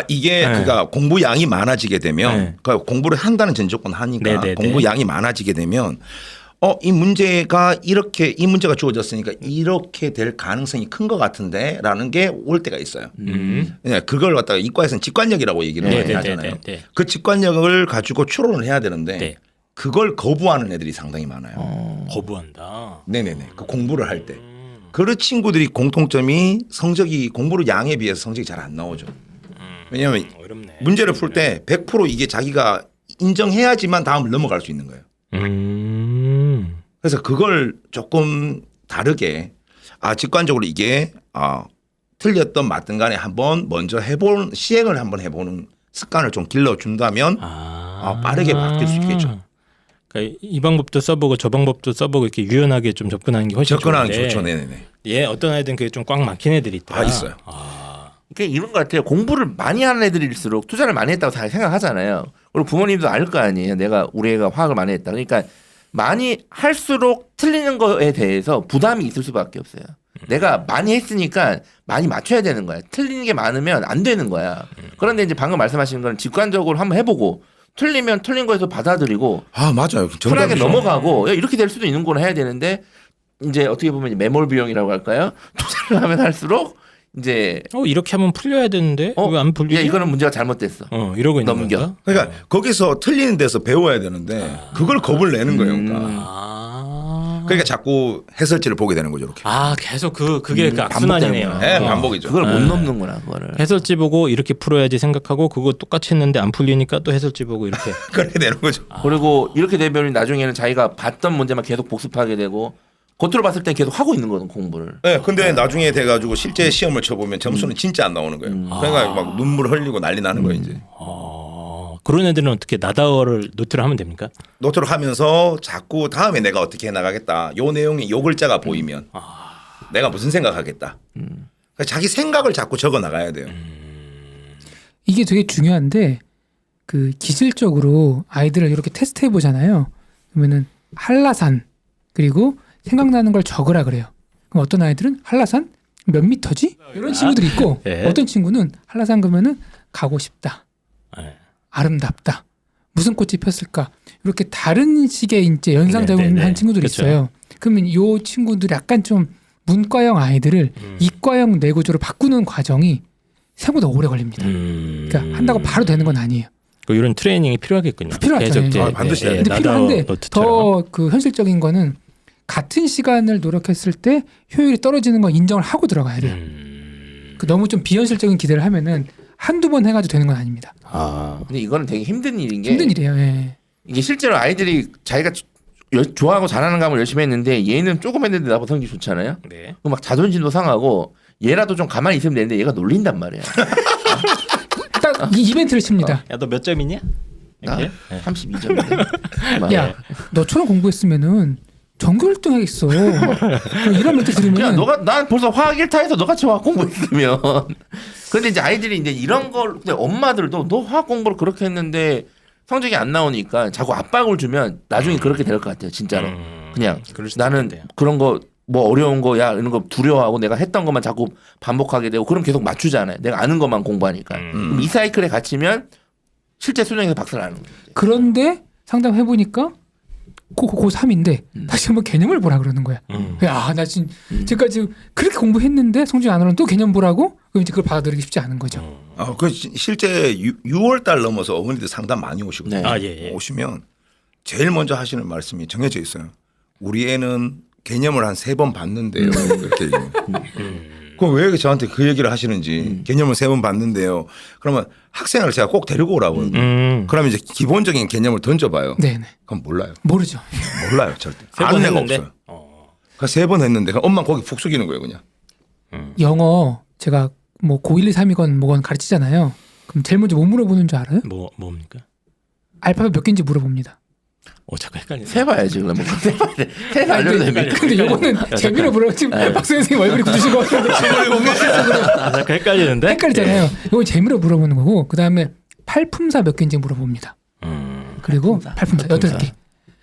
이게 네. 그러니까 공부 양이 많아지게 되면 네. 그러니까 공부를 한다는 전조건 하니까 네네네. 공부 양이 많아지게 되면 이 문제가 주어졌으니까 이렇게 될 가능성이 큰 것 같은데라는 게 올 때가 있어요. 그걸 갖다가 이과에서는 직관력이라고 얘기를 많이 하잖아요. 그 직관력을 가지고 추론을 해야 되는데 네. 그걸 거부하는 애들이 상당히 많아요. 거부한다. 네네네. 그 공부를 할 때. 그런 친구들이 공통점이 공부를 양에 비해서 성적이 잘 안 나오죠. 왜냐하면 어렵네. 문제를 풀 때 100% 이게 자기가 인정해야지만 다음을 넘어갈 수 있는 거예요. 그래서 그걸 조금 다르게 직관적으로 이게 틀렸던 맞든 간에 한번 먼저 시행을 한번 해보는 습관을 좀 길러준다면 빠르게 바뀔 수 있겠죠. 그러니까 이 방법도 써보고 저 방법도 써보고 이렇게 유연하게 좀 접근하는 게 훨씬 접근하는 좋은데 게 좋죠. 네네네. 어떤 애들은 그게 좀 꽉 막힌 애들이 있다. 있어요. 그러니까 이런 것 같아요. 공부를 많이 하는 애들일수록 투자를 많이 했다고 다 생각하잖아요. 그리고 부모님도 알 거 아니에요. 우리 애가 화학을 많이 했다. 그러니까 많이 할수록 틀리는 거에 대해서 부담이 있을 수밖에 없어요. 내가 많이 했으니까 많이 맞춰야 되는 거야. 틀리는 게 많으면 안 되는 거야. 그런데 이제 방금 말씀하신 건 직관적으로 한번 해보고 틀리면 틀린 거에서 받아들이고 맞아요. 쿨하게 넘어가고 이렇게 될 수도 있는 거는 해야 되는데 이제 어떻게 보면 매몰 비용이라고 할까요? 투자를 하면 할수록 이제 이렇게 하면 풀려야 되는데 왜 안 풀리지? 야, 이거는 문제가 잘못됐어. 이러고 있는 넘겨. 건가? 그러니까 거기서 틀리는 데서 배워야 되는데 그걸 겁을 내는 거예요. 그러니까 자꾸 해설지를 보게 되는 거죠. 이렇게. 계속 그게 그 악순환이네요. 네, 반복이죠. 그걸 못 넘는구나 그거를. 해설지 보고 이렇게 풀어야지 생각하고 그거 똑같이 했는데 안 풀리니까 또 해설지 보고 이렇게. 그렇게 되는 거죠. 그리고 이렇게 되면 나중에는 자기가 봤던 문제만 계속 복습하게 되고 겉으로 봤을 땐 계속 하고 있는 거거든 공부를. 네, 근데 나중에 돼가지고 실제 시험을 쳐보면 점수는 진짜 안 나오는 거예요. 그러니까 막 눈물 흘리고 난리 나는 거예요 이제. 그런 애들은 어떻게 나다어를 노트를 하면 됩니까? 노트를 하면서 자꾸 다음에 내가 어떻게 해나가겠다. 요 내용이 요 글자가 보이면 내가 무슨 생각하겠다. 그러니까 자기 생각을 자꾸 적어 나가야 돼요. 이게 되게 중요한데 그 기술적으로 아이들을 이렇게 테스트 해보잖아요. 그러면은 한라산 그리고 생각나는 걸 적으라 그래요. 그럼 어떤 아이들은 한라산 몇 미터지? 이런 친구들이 있고 네. 어떤 친구는 한라산 그러면은 가고 싶다. 네. 아름답다. 무슨 꽃이 폈을까? 이렇게 다른 식의 이제 연상작용을 네. 한 친구들이 그렇죠. 있어요. 그러면 이 친구들이 약간 좀 문과형 아이들을 이과형 뇌구조로 바꾸는 과정이 생각보다 오래 걸립니다. 그러니까 한다고 바로 되는 건 아니에요. 이런 트레이닝이 필요하겠군요. 필요하죠. 계속 이제, 반드시 해야 근데 필요한데 노트처럼. 더 그 현실적인 거는 같은 시간을 노력했을 때 효율이 떨어지는 건 인정을 하고 들어가야 돼요. 그 너무 좀 비현실적인 기대를 하면은 한두 번 해가지고 되는 건 아닙니다. 근데 이거는 되게 힘든 일인 게 힘든 일이에요. 예. 이게 실제로 아이들이 자기가 좋아하고 잘하는 과목을 열심히 했는데 얘는 조금 했는데 나보다 성적이 좋잖아요. 네. 그럼 막 자존심도 상하고 얘라도 좀 가만히 있으면 되는데 얘가 놀린단 말이야. 딱 이 이벤트를 칩니다. 야, 너 몇 점이냐? 나 이렇게? 32점인데. 야, 너처럼 공부했으면은 전교 1등 하겠어. 이런 멘트 야, 들으면 난 벌써 화학 1타에서 너같이 화학 공부했으면. 근데 이제 아이들이 이제 이런 걸, 근데 엄마들도 너 화학 공부를 그렇게 했는데 성적이 안 나오니까 자꾸 압박을 주면 나중에 그렇게 될 것 같아요, 진짜로. 그냥 그럴 수도 나는 있겠네요. 그런 거 뭐 어려운 거, 야, 이런 거 두려워하고 내가 했던 것만 자꾸 반복하게 되고 그럼 계속 맞추잖아요. 내가 아는 것만 공부하니까. 그럼 이 사이클에 갇히면 실제 수능에서 박살 나는 거예요. 그런데 상담해 보니까 고3인데 다시 한번 개념을 보라 그러는 거야. 야, 나 지금 지금까지 그렇게 공부했는데 성적이 안 오르면 또 개념 보라고? 그럼 이제 그걸 받아들이기 쉽지 않은 거죠. 실제 6월 달 넘어서 어머니들 상담 많이 오시거든요. 네. 예. 오시면 제일 먼저 하시는 말씀이 정해져 있어요. 우리 애는 개념을 한 3번 봤는데요. 이렇게 얘기해요. 그럼 왜 저한테 그 얘기를 하시는지 개념을 3번 봤는데요. 그러면 학생을 제가 꼭 데리고 오라고. 그러면 이제 기본적인 개념을 던져봐요. 네네. 그럼 몰라요. 모르죠. 몰라요 절대. 3번 아는 애가 했는데? 없어요. 그러니까 3번 했는데 엄마 거기 푹 숙이는 거예요 그냥. 영어 제가 뭐 고1, 2, 3이건 뭐건 가르치잖아요. 그럼 제일 먼저 뭐 물어보는 줄 알아요? 뭡니까? 알파벳 몇 개인지 물어봅니다. 잠깐 헷갈리네. 세봐야지 그러면. 세봐 알려도 됩니까? 근데 요거는 재미로 물어 지금 박수 선생님 얼굴이 굳으신 것 같은데 잠깐 헷갈리는데? 헷갈리잖아요. 이건 재미로 물어보는 거고 그 다음에 팔품사 몇 개인지 물어봅니다. 그리고 팔품사 8개.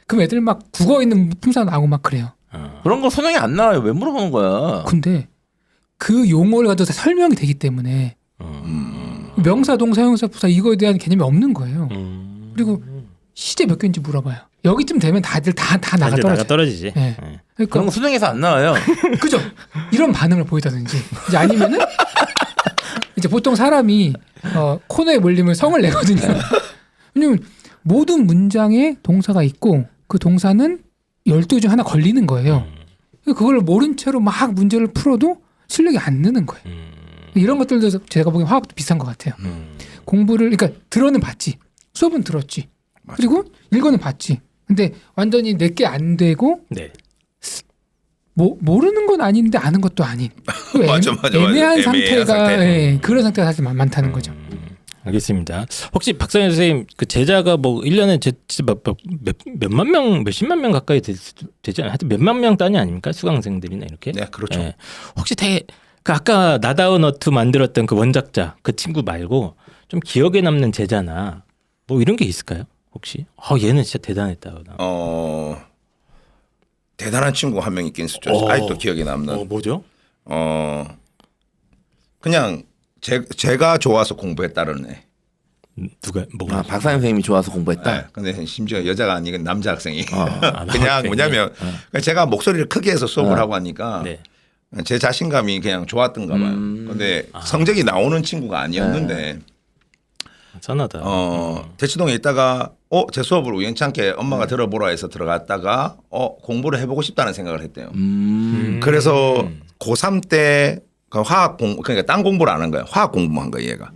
그럼 애들 막 국어 있는 품사 나오고 막 그래요. 그런 거 선영이 안 나와요. 왜 물어보는 거야? 근데 그 용어를 가지고 다 설명이 되기 때문에 명사, 동사, 형사, 부사 이거에 대한 개념이 없는 거예요. 그리고 시제 몇 개인지 물어봐요. 여기쯤 되면 다들 다 나가 나가 떨어져. 떨어지지. 네. 그런 그러니까 거 수능에서 안 나와요. 그죠? 이런 반응을 보이다든지 이제 아니면은 이제 보통 사람이 코너에 몰리면 성을 내거든요. 왜냐면 모든 문장에 동사가 있고 그 동사는 12개 중 하나 걸리는 거예요. 그걸 모른 채로 막 문제를 풀어도 실력이 안 느는 거예요. 이런 것들도 제가 보기엔 화학도 비슷한 것 같아요. 공부를 그러니까 들어는 봤지, 수업은 들었지, 그리고 읽어는 봤지. 근데 완전히 내게 안 되고 네. 모르는 건 아닌데 아는 것도 아닌 그 맞아. 애매한 애매한 상태가 상태. 예, 그런 상태가 사실 많다는 거죠. 알겠습니다. 혹시 박상현 선생님 그 제자가 뭐 1년에 몇만 명, 몇십만 명 가까이 되지 않아요? 하여튼 몇만 명 단위 아닙니까? 수강생들이나 이렇게. 네, 그렇죠. 예. 혹시 그 아까 나다운 어투 만들었던 그 원작자 그 친구 말고 좀 기억에 남는 제자나 뭐 이런 게 있을까요? 혹시? 얘는 진짜 대단했다. 대단한 친구 한 명 있긴 있었죠. 아직도 기억에 남는. 뭐죠? 그냥 제가 좋아서 공부했다는 애. 누가 뭐? 아, 박사님 선생님이 좋아서 공부했다. 네, 근데 심지어 여자가 아니고 남자 학생이. 아, 그냥 뭐냐면 제가 목소리를 크게 해서 수업을 하고 하니까 네. 제 자신감이 그냥 좋았던가 봐요. 근데 성적이 나오는 친구가 아니었는데 선하다. 대치동에 있다가 제 수업을 우연찮게 엄마가 들어보라 해서 들어갔다가 공부를 해보고 싶다는 생각을 했대요. 그래서 고3 때 그 그러니까 딴 공부를 안 한 거예요. 화학 공부만 한 거예요, 얘가.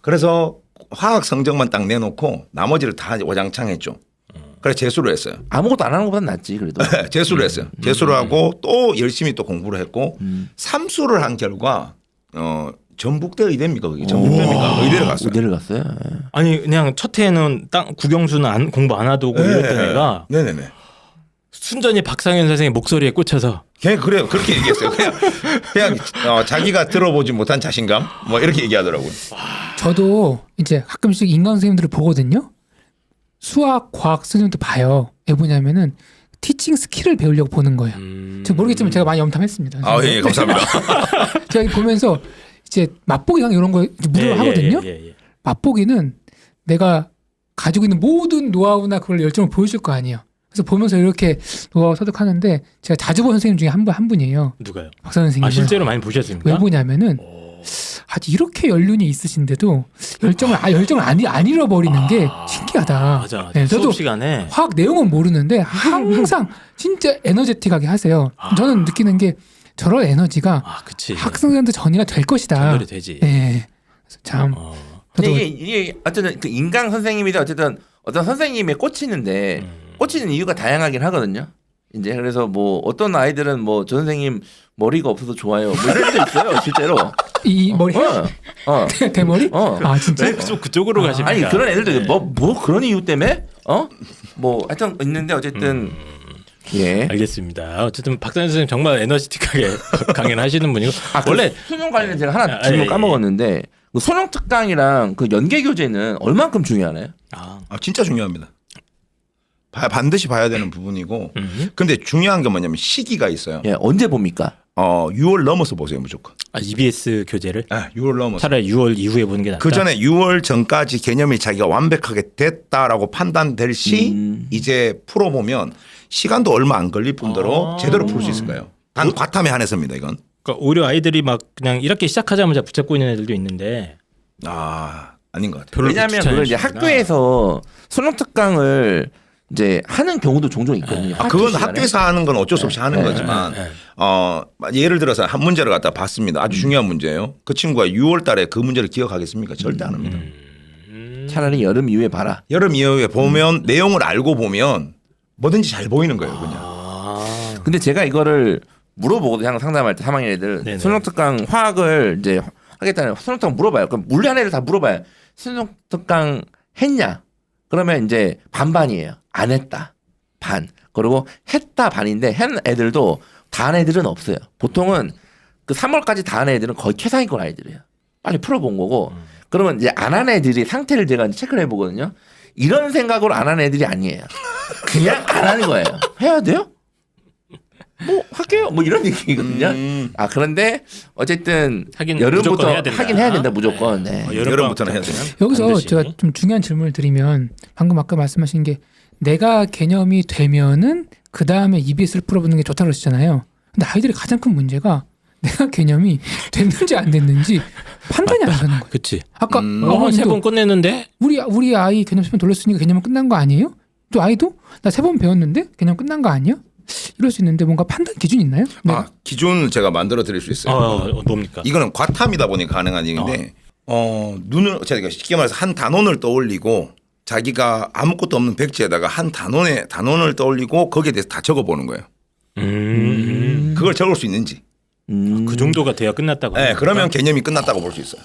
그래서 화학 성적만 딱 내놓고 나머지를 다 와장창 했죠. 그래서 재수를 했어요. 아무것도 안 하는 것보다 낫지 그래도. 재수를 했어요. 재수를 하고 또 열심히 또 공부를 했고 삼수를 한 결과 전북대 의대입니까? 거기 전북대입니까? 의대를 갔어요. 의대를 갔어요. 아니 그냥 첫 해에는 국영수는 공부 안 하고 이랬던 애가 네네네. 순전히 박상현 선생의 목소리에 꽂혀서 그냥 그래요. 그렇게 얘기했어요. 그냥 자기가 들어보지 못한 자신감 뭐 이렇게 얘기하더라고요. 저도 이제 가끔씩 인강 선생님들을 보거든요. 수학, 과학 선생님도 봐요. 왜 보냐면은 티칭 스킬을 배우려고 보는 거예요. 제가 모르겠지만 제가 많이 염탐했습니다. 예, 감사합니다. 제가 보면서 이제 맛보기랑 이런 거 무료로 하거든요. 맛보기는 내가 가지고 있는 모든 노하우나 그걸 열정을 보여줄 거 아니에요. 그래서 보면서 이렇게 노하우 서득하는데 제가 자주 본 선생님 중에 한 분이에요. 누가요? 박사 선생님. 실제로 많이 보셨습니까? 왜 보냐면은 이렇게 연륜이 있으신데도 열정을 안 잃어버리는 게 신기하다. 맞아. 네, 수업 저도 시간에 화학 내용은 모르는데 항상 진짜 에너제틱하게 하세요. 저는 느끼는 게 저런 에너지가 그치. 학생들한테 전이가 될 것이다. 전달이 되지. 네. 그래서 참. 저도 이게 어쨌든 그 인강 선생님이든 어쨌든 어떤 선생님에 꽂히는데 꽂히는 이유가 다양하긴 하거든요. 이제 그래서 뭐 어떤 아이들은 뭐 저 선생님 머리가 없어서 좋아요. 뭐 이런 애도 있어요, 실제로. 이 머리 대머리? 아 진짜? 왜 그쪽으로 가십니까? 아니 그런 애들도 뭐 그런 이유 때문에 뭐 하여튼 있는데 어쨌든 예. 알겠습니다. 어쨌든 박상현 선생님 정말 에너지틱하게 강연하시는 분이고 원래 수능 관련 제가 하나 질문 까먹었는데 그 수능 특강이랑 그 연계 교재는 얼만큼 중요하나요? 진짜 중요합니다. 반드시 봐야 되는 부분이고 근데 중요한 게 뭐냐면 시기가 있어요. 예, 언제 봅니까? 6월 넘어서 보세요 무조건. EBS 교재를 6월 넘어서. 차라리 6월 이후에 보는 게 낫다. 그 전에 6월 전까지 개념이 자기가 완벽하게 됐다라고 판단될 시 이제 풀어보면 시간도 얼마 안 걸릴 뿐더러 제대로 풀 수 있을 거예요. 단 과탐에 한해서입니다 이건. 그러니까 오히려 아이들이 막 그냥 1학기 시작하자마자 붙잡고 있는 애들도 있는데 아닌 것 같아요. 왜냐하면 그걸 이제 학교에서 수능 특강을 이제 하는 경우도 종종 있거든요. 아, 파티 그건 시간에. 학교에서 하는 건 어쩔 수 없이 하는 거지만 예를 들어서 한 문제를 갖다 봤습니다. 아주 중요한 문제예요. 그 친구가 6월 달에 그 문제를 기억하겠습니까? 절대 안 합니다. 차라리 여름 이후에 봐라. 여름 이후에 보면 내용을 알고 보면 뭐든지 잘 보이는 거예요. 그냥. 근데 제가 이거를 물어보거든요. 항상 상담할 때 3학년 애들 네네. 수능특강 화학을 이제 하겠다는 수능특강 물어봐요. 그럼 물리한 애들 다 물어봐요. 수능특강 했냐? 그러면 이제 반반이에요. 안 했다. 반. 그리고 했다 반인데 한 애들도 다 한 애들은 없어요. 보통은 그 3월까지 다 한 애들은 거의 최상위권 아이들이에요. 빨리 풀어본 거고. 그러면 이제 안 한 애들이 상태를 제가 이제 체크를 해보거든요. 이런 생각으로 안 한 애들이 아니에요. 그냥 안 하는 거예요. 해야 돼요? 뭐 할게요. 뭐 이런 얘기거든요. 아 그런데 어쨌든 하긴 여름부터 무조건 해야 된다. 하긴 해야 된다 무조건. 네. 여름부터는 해야 돼요. 여기서 반드시. 제가 좀 중요한 질문을 드리면 방금 아까 말씀하신 게 내가 개념이 되면은 그 다음에 EBS를 풀어보는 게 좋다고 그러시잖아요. 근데 아이들의 가장 큰 문제가 내가 개념이 됐는지 안 됐는지 판단이 안 되는 거예요. 그치. 아까 세 번 끝냈는데 우리 아이 개념 10번 돌렸으니까 개념은 끝난 거 아니에요? 또 아이도 나 3번 배웠는데 개념 끝난 거 아니야? 이럴 수 있는데 뭔가 판단 기준이 있나요? 네. 아, 기준을 제가 만들어 드릴 수 있어요. 뭡니까? 이거는 과탐이다 보니까 가능한 얘기인데 눈을 제가 쉽게 말해서 한 단원을 떠올리고 자기가 아무것도 없는 백지에다가 한 단원을 떠올리고 거기에 대해서 다 적어보는 거예요. 그걸 적을 수 있는지. 그 정도가 돼야 끝났다고. 네, 그러면 개념이 끝났다고 볼 수 있어요.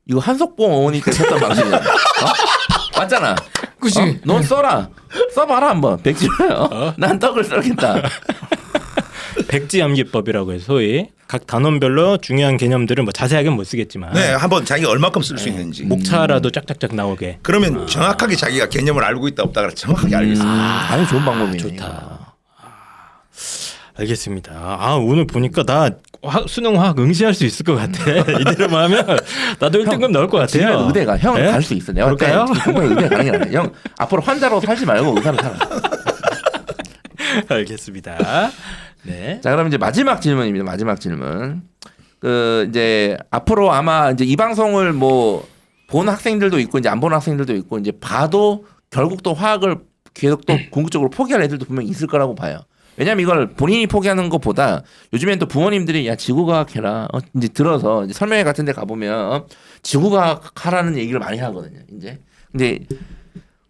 이거 한석봉 어머니 때 썼던 방식이야. 맞잖아. 그치? 넌 써라. 써봐라 한번. 백지로요. 난 떡을 썰겠다. 백지암기법이라고 해서 소위 각 단원별로 중요한 개념들은 뭐 자세하게는 못 쓰겠지만 네, 한번 자기가 얼마큼 쓸 수 있는지. 목차라도 짝짝짝 나오게. 그러면 정확하게 자기가 개념을 알고 있다 없다가 정확하게 알고 있어요. 아주 좋은 방법이네. 좋다. 알겠습니다. 아 오늘 보니까 나 수능 화학 응시할 수 있을 것 같아. 이대로만 하면 나도 1등급 나올 것 집에 같아요. 의대가 형 예? 갈 수 있어. 내가 그럴까요? 정말 의대 가는 게 낫네. 형 앞으로 환자로 살지 말고 의사로 살아. 알겠습니다. 네. 자, 그럼 이제 마지막 질문입니다. 마지막 질문. 그 이제 앞으로 아마 이제 이 방송을 뭐 본 학생들도 있고 이제 안 본 학생들도 있고 이제 봐도 결국 또 화학을 계속 또 궁극적으로 포기할 애들도 분명히 있을 거라고 봐요. 왜냐면 이걸 본인이 포기하는 것보다 요즘엔 또 부모님들이 야 지구과학 해라 이제 들어서 이제 설명회 같은 데 가보면 지구과학 하라는 얘기를 많이 하거든요. 이제 근데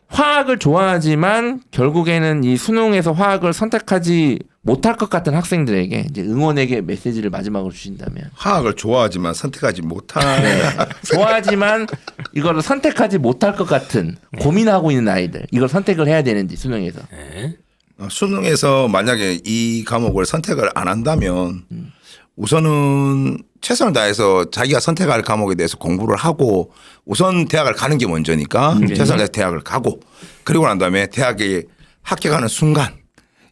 화학을 좋아하지만 결국에는 이 수능에서 화학을 선택하지 못할 것 같은 학생들에게 이제 응원에게 메시지를 마지막으로 주신다면 화학을 좋아하지만 선택하지 못한 좋아하지만 이거를 선택하지 못할 것 같은 고민하고 있는 아이들 이걸 선택을 해야 되는지 수능에서 수능에서 만약에 이 과목을 선택을 안 한다면 우선은 최선을 다해서 자기가 선택할 과목에 대해서 공부를 하고 우선 대학을 가는 게 먼저니까 최선을 다해서 대학을 가고 그리고 난 다음에 대학에 합격하는 순간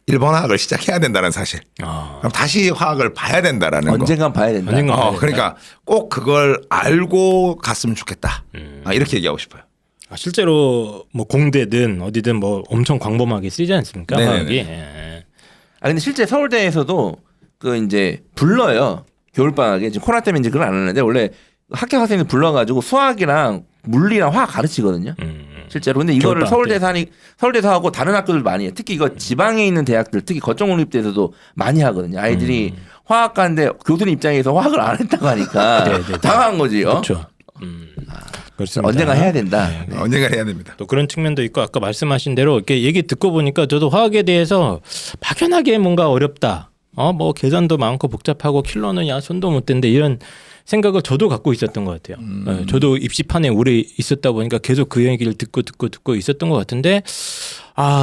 일본 화학을 시작해야 된다는 사실. 그럼 다시 화학을 봐야 된다라는 거. 언젠간 봐야 된다. 언젠간 봐야 된다. 그러니까 꼭 그걸 알고 갔으면 좋겠다. 이렇게 얘기하고 싶어요. 실제로 뭐 공대든 어디든 뭐 엄청 광범하게 쓰이지 않습니까? 네네네. 화학이. 예. 아 근데 실제 서울대에서도 그 이제 불러요. 겨울방학에 지금 코로나 때문에 이제 그걸 안 하는데 원래 학교 학생들 불러가지고 수학이랑 물리랑 화학 가르치거든요. 실제로. 근데 이거를 서울대에서 하고 다른 학교들 많이 해요. 특히 이거 지방에 있는 대학들, 특히 거점공립대에서도 많이 하거든요. 아이들이 화학과인데 교수님 입장에서 화학을 안 했다고 하니까 네네네. 당황한 거지. 그렇죠. 그렇습니다. 언젠가 해야 된다. 네. 언젠가 해야 됩니다. 또 그런 측면도 있고 아까 말씀하신 대로 이렇게 얘기 듣고 보니까 저도 화학에 대해서 막연하게 뭔가 어렵다. 뭐 계산도 많고 복잡하고 킬러는 야 손도 못 댄데 이런 생각을 저도 갖고 있었던 것 같아요. 저도 입시판에 오래 있었다 보니까 계속 그 얘기를 듣고 있었던 것 같은데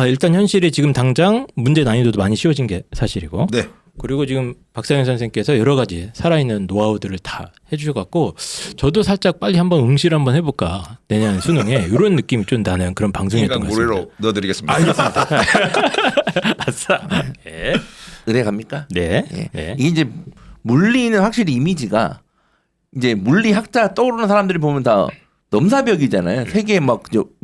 일단 현실이 지금 당장 문제 난이도도 많이 쉬워진 게 사실이고 네. 그리고 지금 박상현 선생님께서 여러 가지 살아있는 노하우들을 다 해주셔갖고 저도 살짝 빨리 한번 응시를 한번 해볼까 내년 수능에 이런 느낌이 좀 나는 그런 방송이었던 인간 것 같습니다. 모래로 넣어드리겠습니다. 알겠습니다. 아싸. 네. 의대 갑니까? 네. 예. 네. 이게 이제 물리는 확실히 이미지가 이제 물리학자 떠오르는 사람들이 보면 다 넘사벽이잖아요. 세계에 막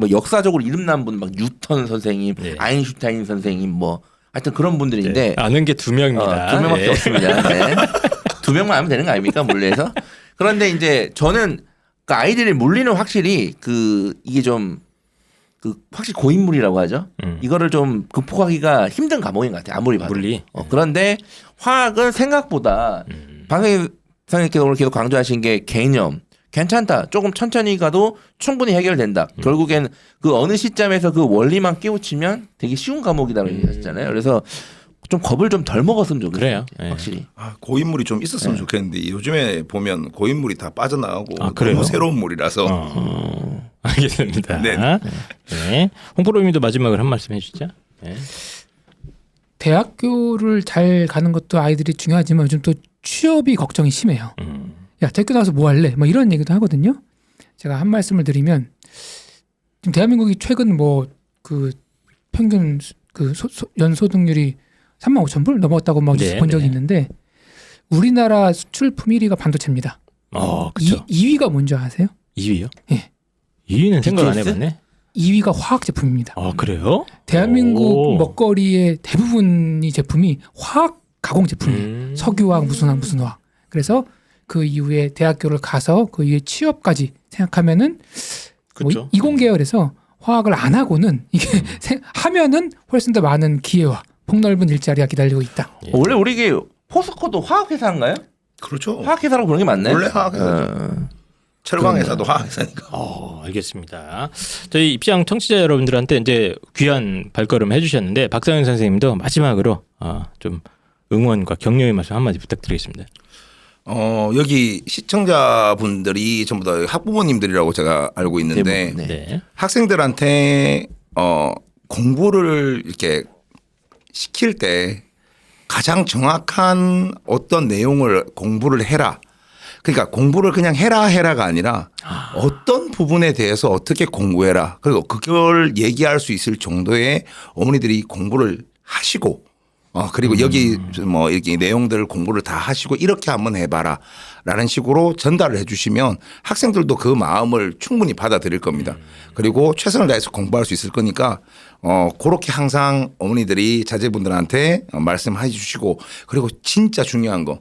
역사적으로 이름난 분 막 뉴턴 선생님, 네. 아인슈타인 선생님 뭐 하여튼 그런 분들인데 아는 게 2명입니다. 두 명밖에 없습니다. 네. 두 명만 하면 되는 거 아닙니까 물리에서? 그런데 이제 저는 그 아이들이 물리는 확실히 그 이게 좀 그 확실히 고인물이라고 하죠. 이거를 좀 극복하기가 힘든 과목인 것 같아요. 아무리 봐도. 물리. 그런데 화학은 생각보다 방금 선생님께서 오늘 계속 강조하신 게 개념 괜찮다. 조금 천천히 가도 충분히 해결된다. 결국엔 그 어느 시점에서 그 원리만 깨우치면 되게 쉬운 과목이라고 얘기하셨잖아요. 그래서 좀 겁을 좀 덜 먹었으면 좋겠어요. 그래요. 예. 확실히. 아, 고인물이 좀 있었으면 좋겠는데 요즘에 보면 고인물이 다 빠져나가고 아, 그래요? 너무 새로운 물이라서 알겠습니다. 네. 네. 홍프로님도 마지막으로 한 말씀 해주시죠. 네. 대학교를 잘 가는 것도 아이들이 중요하지만 요즘 또 취업이 걱정이 심해요. 야, 대학교 나와서 뭐 할래? 뭐 이런 얘기도 하거든요. 제가 한 말씀을 드리면 지금 대한민국이 최근 뭐 그 평균 그 연소득률이 35,000불 넘었다고 막 네, 본 적이 네. 있는데 우리나라 수출품 1위가 반도체입니다. 그렇죠. 2위가 뭔지 아세요? 2위요? 예. 2위는 생각 안 BTS? 해봤네. 2위가 화학 제품입니다. 아 그래요? 대한민국 오. 먹거리의 대부분이 제품이 화학 가공 제품이에요. 석유화학, 무슨 화학, 무슨 화학. 그래서 그 이후에 대학교를 가서 그 이후에 취업까지 생각하면은 뭐 그렇죠. 이공계열에서 화학을 안 하고는 이게 하면은 훨씬 더 많은 기회와 폭넓은 일자리가 기다리고 있다. 예. 원래 우리 이게 포스코도 화학회사인가요? 그렇죠. 화학회사라고 부르는 게 맞나요? 원래 화학회사죠. 철강회사도 화학회사니까. 알겠습니다. 저희 입시왕 청취자 여러분들한테 이제 귀한 발걸음 해주셨는데 박상현 선생님도 마지막으로 좀 응원과 격려의 말씀 한마디 부탁드리겠습니다. 여기 시청자분들이 전부 다 학부모님들이라고 제가 알고 있는데 네. 네. 학생들한테 공부를 이렇게 시킬 때 가장 정확한 어떤 내용을 공부를 해라. 그러니까 공부를 그냥 해라가 아니라 어떤 부분에 대해서 어떻게 공부해라. 그리고 그걸 얘기할 수 있을 정도의 어머니들이 공부를 하시고 그리고 여기 뭐 이렇게 내용들 공부를 다 하시고 이렇게 한번 해봐라 라는 식으로 전달을 해 주시면 학생들도 그 마음을 충분히 받아들일 겁니다. 그리고 최선을 다해서 공부할 수 있을 거니까 그렇게 항상 어머니들이 자제분들한테 말씀해 주시고 그리고 진짜 중요한 거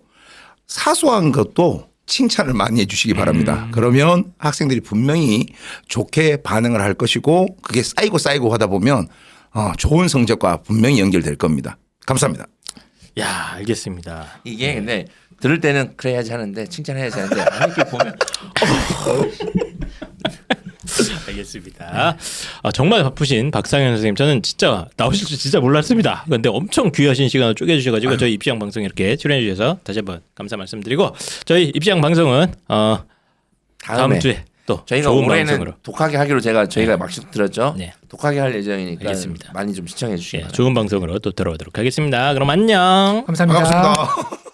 사소한 것도 칭찬을 많이 해 주시기 바랍니다. 그러면 학생들이 분명히 좋게 반응을 할 것이고 그게 쌓이고 하다 보면 좋은 성적과 분명히 연결될 겁니다. 감사합니다. 야 알겠습니다. 이게 근데 들을 때는 그래야지 하는데 칭찬해야지 하는데 이렇게 보면 알겠습니다. 정말 바쁘신 박상현 선생님 저는 진짜 나오실 줄 진짜 몰랐습니다. 그런데 엄청 귀하신 시간을 쪼개주셔가지고 저희 입시왕 방송 이렇게 출연해 주셔서 다시 한번 감사 말씀드리고 저희 입시왕 방송은 다음 주에 또 저희가 좋은 올해는 방송으로 독하게 하기로 저희가 막식 들었죠. 네. 독하게 할 예정이니까 알겠습니다. 많이 좀 시청해 주시기 바랍니다. 좋은 방송으로 또 들어오도록 하겠습니다. 그럼 안녕. 감사합니다. 반갑습니다.